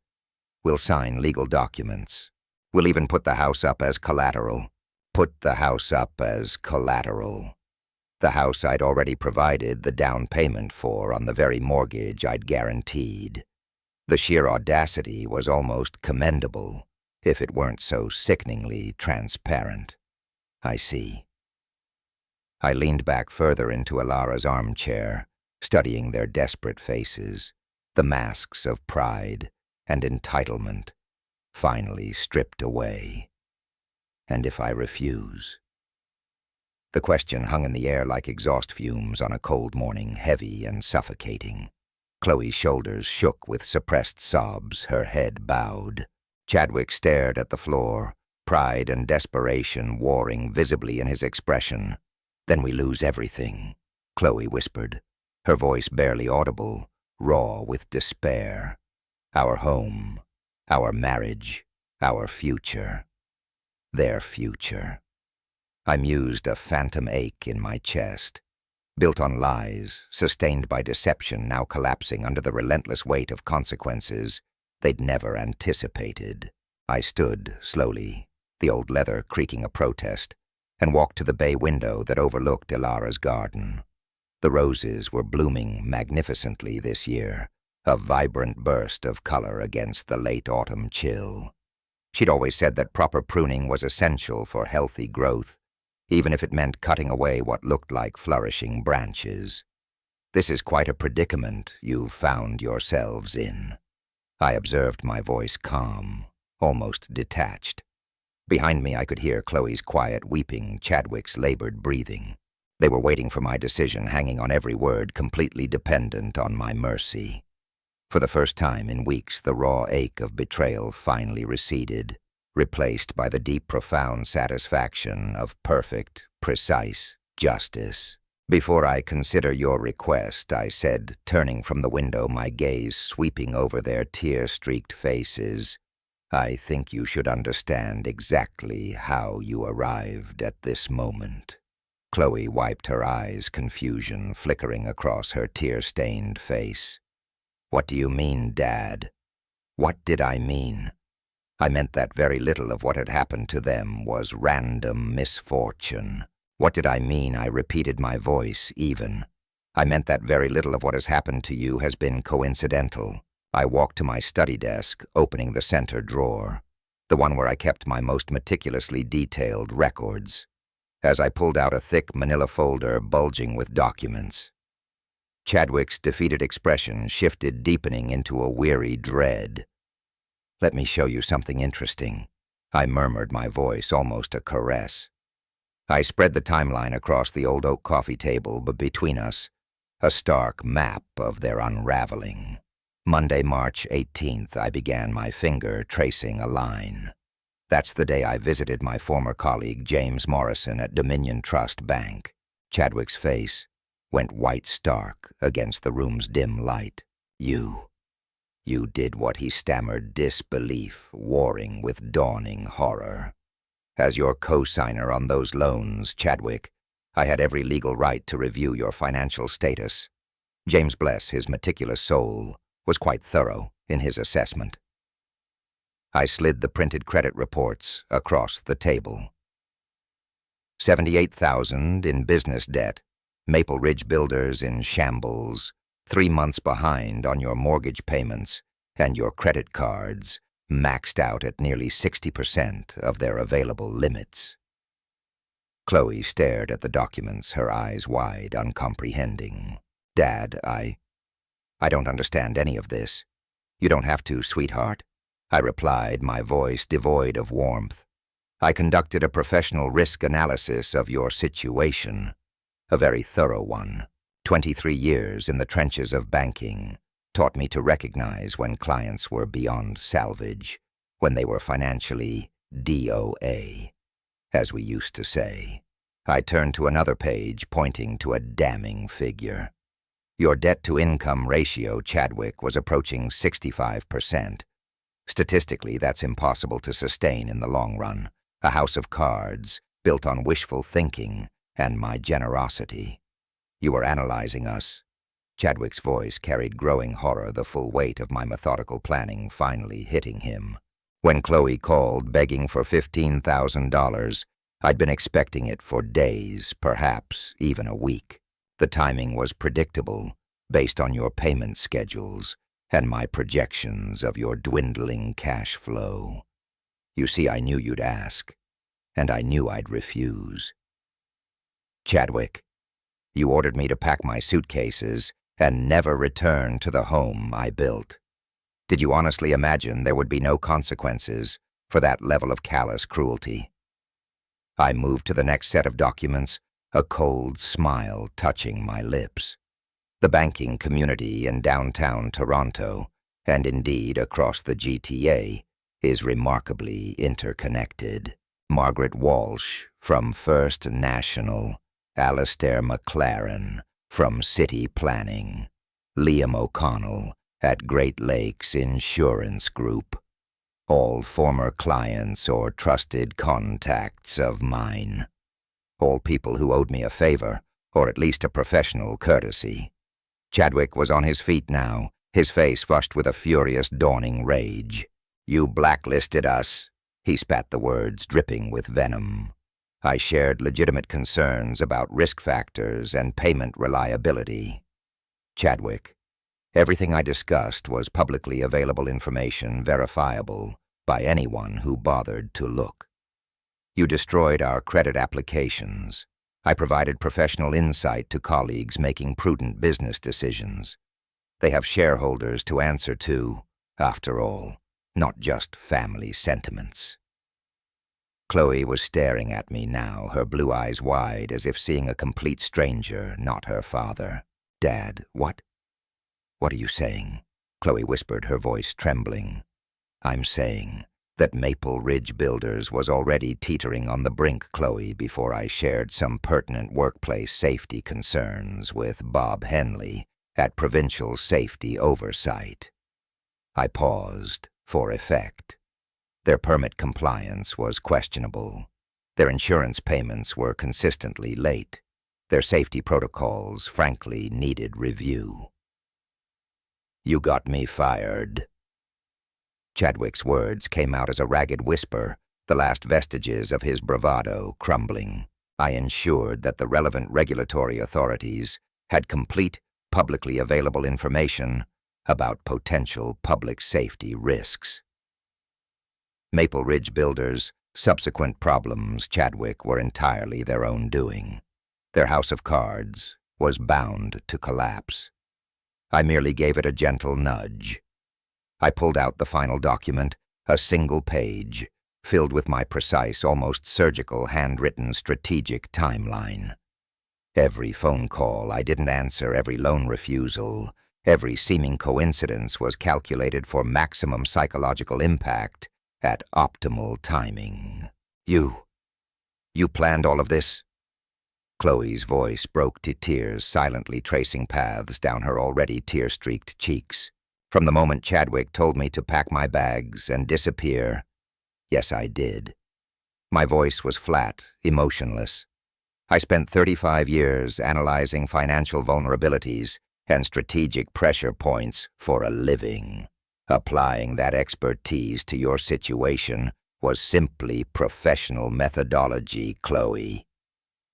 We'll sign legal documents. We'll even put the house up as collateral. Put the house up as collateral. The house I'd already provided the down payment for on the very mortgage I'd guaranteed. The sheer audacity was almost commendable, if it weren't so sickeningly transparent. I see. I leaned back further into Ilara's armchair, studying their desperate faces, the masks of pride and entitlement, finally stripped away. And if I refuse? The question hung in the air like exhaust fumes on a cold morning, heavy and suffocating. Chloe's shoulders shook with suppressed sobs, her head bowed. Chadwick stared at the floor, pride and desperation warring visibly in his expression. Then we lose everything, Chloe whispered, her voice barely audible, raw with despair. Our home, our marriage, our future. Their future. I mused, a phantom ache in my chest, built on lies, sustained by deception, now collapsing under the relentless weight of consequences they'd never anticipated. I stood slowly, the old leather creaking a protest, and walked to the bay window that overlooked Ilara's garden. The roses were blooming magnificently this year, a vibrant burst of color against the late autumn chill. She'd always said that proper pruning was essential for healthy growth, even if it meant cutting away what looked like flourishing branches. This is quite a predicament you've found yourselves in. I observed, my voice calm, almost detached. Behind me I could hear Chloe's quiet weeping, Chadwick's labored breathing. They were waiting for my decision, hanging on every word, completely dependent on my mercy. For the first time in weeks, the raw ache of betrayal finally receded, replaced by the deep, profound satisfaction of perfect, precise justice. Before I consider your request, I said, turning from the window, my gaze sweeping over their tear-streaked faces, I think you should understand exactly how you arrived at this moment. Chloe wiped her eyes, confusion flickering across her tear-stained face. What do you mean, Dad? What did I mean? I meant that very little of what had happened to them was random misfortune. What did I mean? I repeated, my voice even. I meant that very little of what has happened to you has been coincidental. I walked to my study desk, opening the center drawer, the one where I kept my most meticulously detailed records, as I pulled out a thick manila folder bulging with documents. Chadwick's defeated expression shifted, deepening into a weary dread. "Let me show you something interesting," I murmured, my voice almost a caress. I spread the timeline across the old oak coffee table, but between us, a stark map of their unraveling. Monday, March 18th, I began, my finger tracing a line. That's the day I visited my former colleague James Morrison at Dominion Trust Bank. Chadwick's face went white stark against the room's dim light. You did what?" he stammered, disbelief warring with dawning horror. "As your co-signer on those loans, Chadwick, I had every legal right to review your financial status." James, bless his meticulous soul, was quite thorough in his assessment. I slid the printed credit reports across the table. 78,000 in business debt, Maple Ridge Builders in shambles, 3 months behind on your mortgage payments, and your credit cards maxed out at nearly 60% of their available limits. Chloe stared at the documents, her eyes wide, uncomprehending. "Dad, I don't understand any of this." "You don't have to, sweetheart," I replied, my voice devoid of warmth. "I conducted a professional risk analysis of your situation, a very thorough one. 23 years in the trenches of banking taught me to recognize when clients were beyond salvage, when they were financially DOA, as we used to say." I turned to another page, pointing to a damning figure. "Your debt-to-income ratio, Chadwick, was approaching 65%. Statistically, that's impossible to sustain in the long run. A house of cards, built on wishful thinking and my generosity. You were analyzing us." Chadwick's voice carried growing horror, the full weight of my methodical planning finally hitting him. "When Chloe called, begging for $15,000, I'd been expecting it for days, perhaps even a week. The timing was predictable, based on your payment schedules and my projections of your dwindling cash flow. You see, I knew you'd ask, and I knew I'd refuse. Chadwick, you ordered me to pack my suitcases and never return to the home I built. Did you honestly imagine there would be no consequences for that level of callous cruelty?" I moved to the next set of documents, a cold smile touching my lips. The banking community in downtown Toronto, and indeed across the GTA, is remarkably interconnected. Margaret Walsh from First National, Alastair McLaren from City Planning, Liam O'Connell at Great Lakes Insurance Group, all former clients or trusted contacts of mine. All people who owed me a favor, or at least a professional courtesy. Chadwick was on his feet now, his face flushed with a furious dawning rage. "You blacklisted us," he spat the words, dripping with venom. I shared legitimate concerns about risk factors and payment reliability. "Chadwick, everything I discussed was publicly available information, verifiable by anyone who bothered to look. You destroyed our credit applications. I provided professional insight to colleagues making prudent business decisions. They have shareholders to answer to, after all, not just family sentiments." Chloe was staring at me now, her blue eyes wide as if seeing a complete stranger, not her father. "Dad, what are you saying?" Chloe whispered, her voice trembling. "I'm saying that Maple Ridge Builders was already teetering on the brink, Chloe, before I shared some pertinent workplace safety concerns with Bob Henley at Provincial Safety Oversight." I paused for effect. Their permit compliance was questionable. Their insurance payments were consistently late. Their safety protocols, frankly, needed review. "You got me fired." Chadwick's words came out as a ragged whisper, the last vestiges of his bravado crumbling. I ensured that the relevant regulatory authorities had complete, publicly available information about potential public safety risks. Maple Ridge Builders' subsequent problems, Chadwick, were entirely their own doing. Their house of cards was bound to collapse. I merely gave it a gentle nudge. I pulled out the final document, a single page, filled with my precise, almost surgical, handwritten strategic timeline. Every phone call I didn't answer, every loan refusal, every seeming coincidence was calculated for maximum psychological impact at optimal timing. You planned all of this?" Chloe's voice broke to tears, silently tracing paths down her already tear-streaked cheeks. From the moment Chadwick told me to pack my bags and disappear, yes, I did. My voice was flat, emotionless. I spent 35 years analyzing financial vulnerabilities and strategic pressure points for a living. Applying that expertise to your situation was simply professional methodology, Chloe.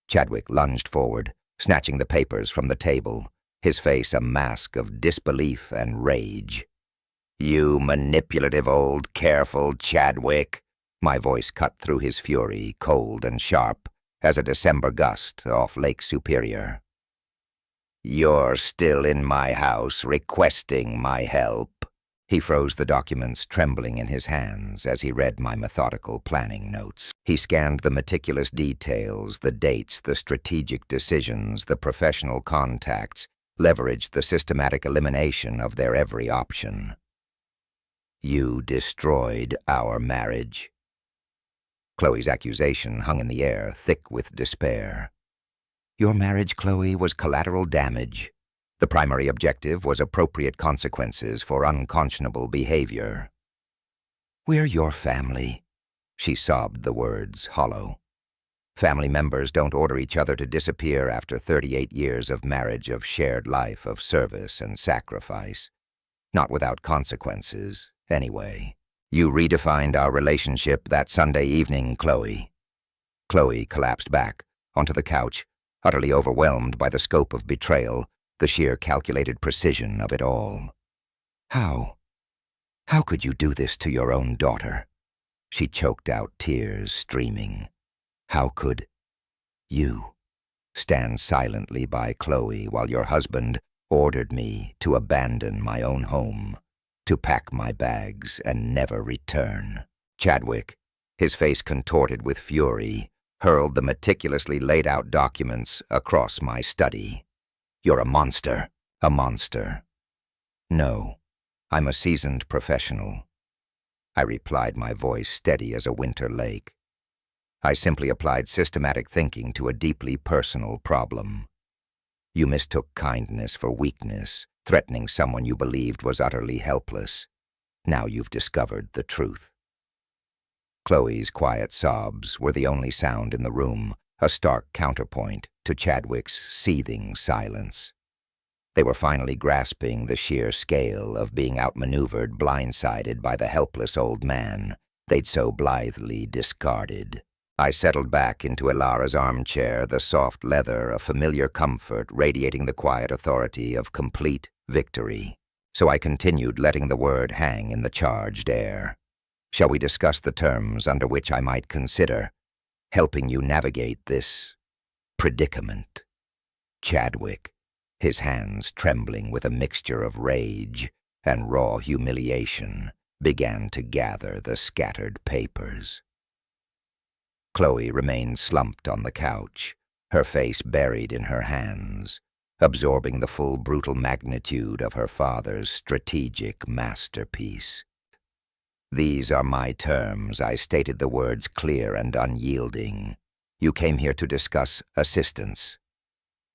Chadwick lunged forward, snatching the papers from the table, his face a mask of disbelief and rage. "You manipulative old careful Chadwick!" My voice cut through his fury, cold and sharp as a December gust off Lake Superior. "You're still in my house requesting my help." He froze the documents, trembling in his hands as he read my methodical planning notes. He scanned the meticulous details, the dates, the strategic decisions, the professional contacts, leveraged the systematic elimination of their every option. "You destroyed our marriage." Chloe's accusation hung in the air, thick with despair. "Your marriage, Chloe, was collateral damage. The primary objective was appropriate consequences for unconscionable behavior." "We're your family." She sobbed the words hollow. Family members don't order each other to disappear after 38 years of marriage, of shared life, of service and sacrifice. Not without consequences, anyway. "You redefined our relationship that Sunday evening, Chloe." Chloe collapsed back onto the couch, utterly overwhelmed by the scope of betrayal, the sheer calculated precision of it all. How could you do this to your own daughter?" She choked out, tears streaming. "How could you stand silently by Chloe while your husband ordered me to abandon my own home, to pack my bags and never return?" Chadwick, his face contorted with fury, hurled the meticulously laid-out documents across my study. "You're a monster, a monster." "No, I'm a seasoned professional," I replied, my voice steady as a winter lake. "I simply applied systematic thinking to a deeply personal problem. You mistook kindness for weakness, threatening someone you believed was utterly helpless. Now you've discovered the truth." Chloe's quiet sobs were the only sound in the room, a stark counterpoint to Chadwick's seething silence. They were finally grasping the sheer scale of being outmaneuvered, blindsided by the helpless old man they'd so blithely discarded. I settled back into Ilara's armchair, the soft leather a familiar comfort radiating the quiet authority of complete victory. So I continued, letting the word hang in the charged air. "Shall we discuss the terms under which I might consider helping you navigate this predicament?" Chadwick, his hands trembling with a mixture of rage and raw humiliation, began to gather the scattered papers. Chloe remained slumped on the couch, her face buried in her hands, absorbing the full brutal magnitude of her father's strategic masterpiece. "These are my terms," I stated the words clear and unyielding. "You came here to discuss assistance.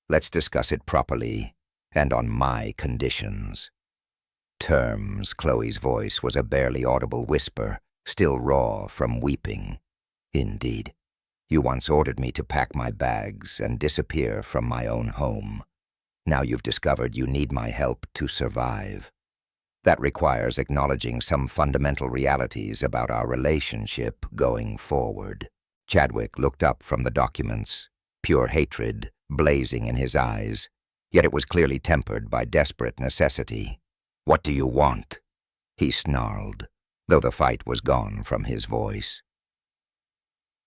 Let's discuss it properly and on my conditions." "Terms," Chloe's voice was a barely audible whisper, still raw from weeping. Indeed, you once ordered me to pack my bags and disappear from my own home. Now you've discovered you need my help to survive. That requires acknowledging some fundamental realities about our relationship going forward. Chadwick looked up from the documents, pure hatred blazing in his eyes, yet it was clearly tempered by desperate necessity. "What do you want?" he snarled, though the fight was gone from his voice.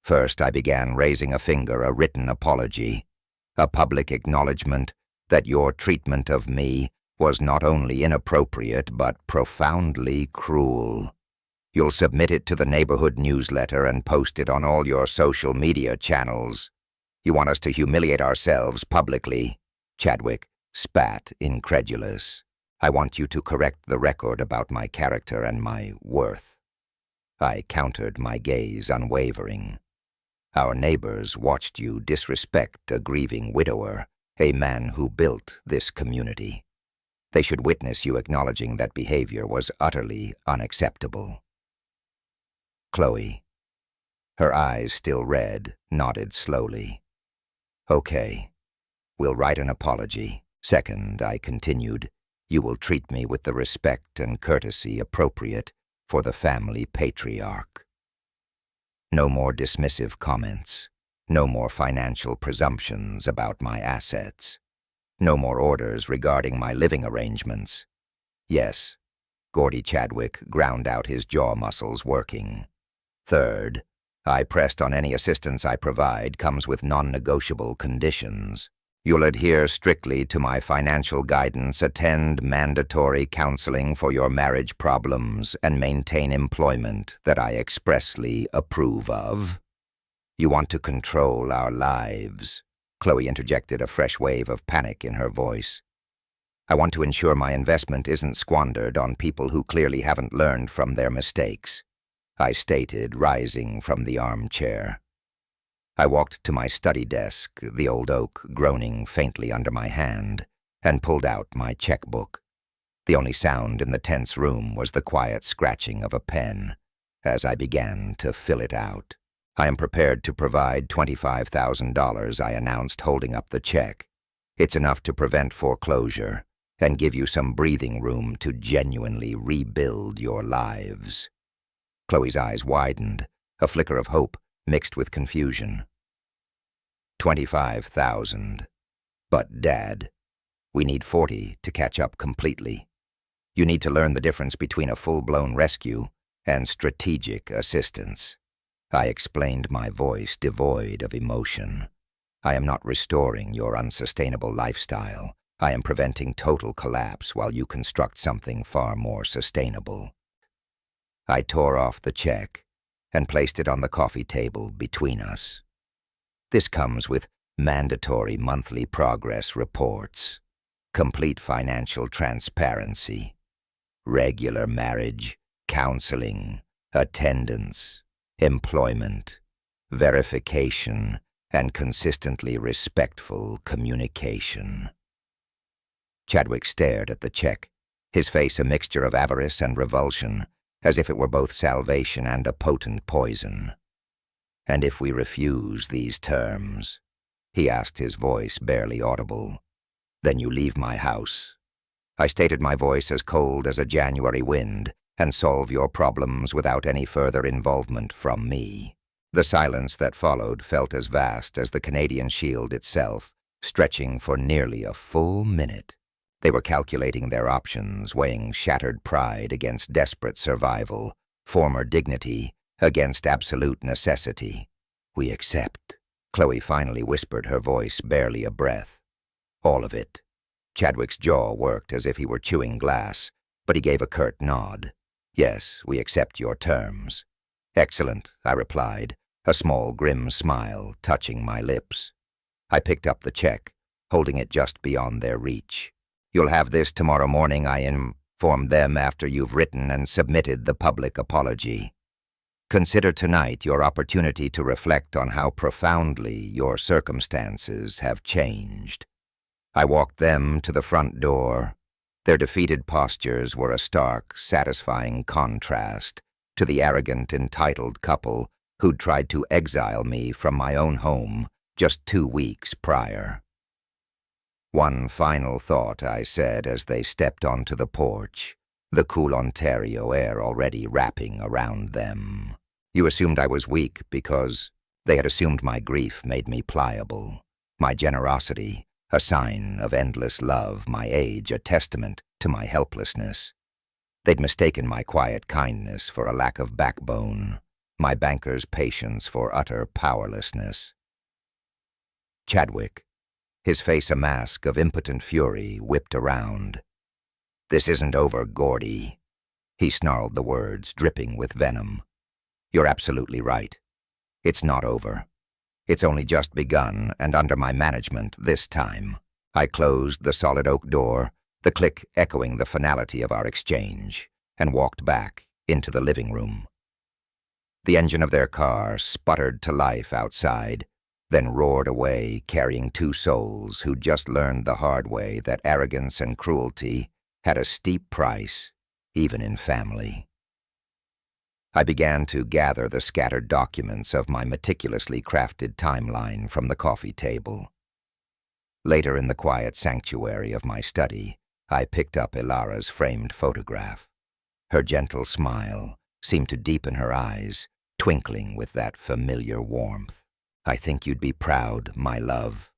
First, I began raising a finger, a written apology, a public acknowledgement that your treatment of me was not only inappropriate but profoundly cruel. You'll submit it to the neighborhood newsletter and post it on all your social media channels. You want us to humiliate ourselves publicly? Chadwick spat, incredulous. I want you to correct the record about my character and my worth. I countered, my gaze unwavering. Our neighbors watched you disrespect a grieving widower, a man who built this community. They should witness you acknowledging that behavior was utterly unacceptable. Chloe, her eyes still red, nodded slowly. Okay, we'll write an apology. Second, I continued, you will treat me with the respect and courtesy appropriate for the family patriarch. No more dismissive comments, no more financial presumptions about my assets, no more orders regarding my living arrangements. Yes, Gordie Chadwick ground out his jaw muscles working. Third, I pressed on any assistance I provide comes with non-negotiable conditions. You'll adhere strictly to my financial guidance, attend mandatory counseling for your marriage problems, and maintain employment that I expressly approve of. You want to control our lives. Chloe interjected, a fresh wave of panic in her voice. I want to ensure my investment isn't squandered on people who clearly haven't learned from their mistakes, I stated, rising from the armchair. I walked to my study desk, the old oak groaning faintly under my hand, and pulled out my checkbook. The only sound in the tense room was the quiet scratching of a pen as I began to fill it out. I am prepared to provide $25,000, I announced, holding up the check. It's enough to prevent foreclosure and give you some breathing room to genuinely rebuild your lives. Chloe's eyes widened, a flicker of hope mixed with confusion. 25,000. But, Dad, we need 40 to catch up completely. You need to learn the difference between a full-blown rescue and strategic assistance. I explained, my voice devoid of emotion. I am not restoring your unsustainable lifestyle. I am preventing total collapse while you construct something far more sustainable. I tore off the check and placed it on the coffee table between us. This comes with mandatory monthly progress reports, complete financial transparency, regular marriage, counseling, attendance, employment, verification, and consistently respectful communication. Chadwick stared at the check, his face a mixture of avarice and revulsion, as if it were both salvation and a potent poison. And if we refuse these terms, he asked, his voice barely audible, then you leave my house. I stated, my voice as cold as a January wind, and solve your problems without any further involvement from me. The silence that followed felt as vast as the Canadian Shield itself, stretching for nearly a full minute. They were calculating their options, weighing shattered pride against desperate survival, former dignity against absolute necessity. We accept, Chloe finally whispered, her voice barely a breath. All of it. Chadwick's jaw worked as if he were chewing glass, but he gave a curt nod. Yes, we accept your terms. Excellent, I replied, a small grim smile touching my lips. I picked up the check, holding it just beyond their reach. You'll have this tomorrow morning, I informed them, after you've written and submitted the public apology. Consider tonight your opportunity to reflect on how profoundly your circumstances have changed. I walked them to the front door. Their defeated postures were a stark, satisfying contrast to the arrogant, entitled couple who'd tried to exile me from my own home just 2 weeks prior. "One final thought," I said as they stepped onto the porch, the cool Ontario air already wrapping around them. "You assumed I was weak because they had assumed my grief made me pliable, my generosity a sign of endless love, my age a testament to my helplessness. They'd mistaken my quiet kindness for a lack of backbone, my banker's patience for utter powerlessness." Chadwick, his face a mask of impotent fury, whipped around. "This isn't over, Gordie." He snarled the words, dripping with venom. "You're absolutely right. It's not over. It's only just begun, and under my management this time." I closed the solid oak door, the click echoing the finality of our exchange, and walked back into the living room. The engine of their car sputtered to life outside, then roared away, carrying 2 souls who'd just learned the hard way that arrogance and cruelty had a steep price, even in family. I began to gather the scattered documents of my meticulously crafted timeline from the coffee table. Later in the quiet sanctuary of my study, I picked up Ilara's framed photograph. Her gentle smile seemed to deepen her eyes, twinkling with that familiar warmth. "I think you'd be proud, my love,"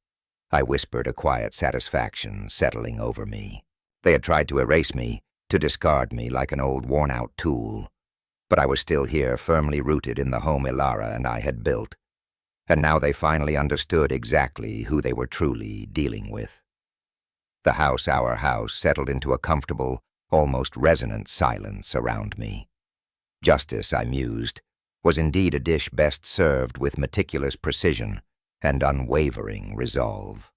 I whispered, a quiet satisfaction settling over me. They had tried to erase me, to discard me like an old worn-out tool. But I was still here, firmly rooted in the home Ilara and I had built. And now they finally understood exactly who they were truly dealing with. The house, our house, settled into a comfortable, almost resonant silence around me. Justice, I mused, was indeed a dish best served with meticulous precision and unwavering resolve.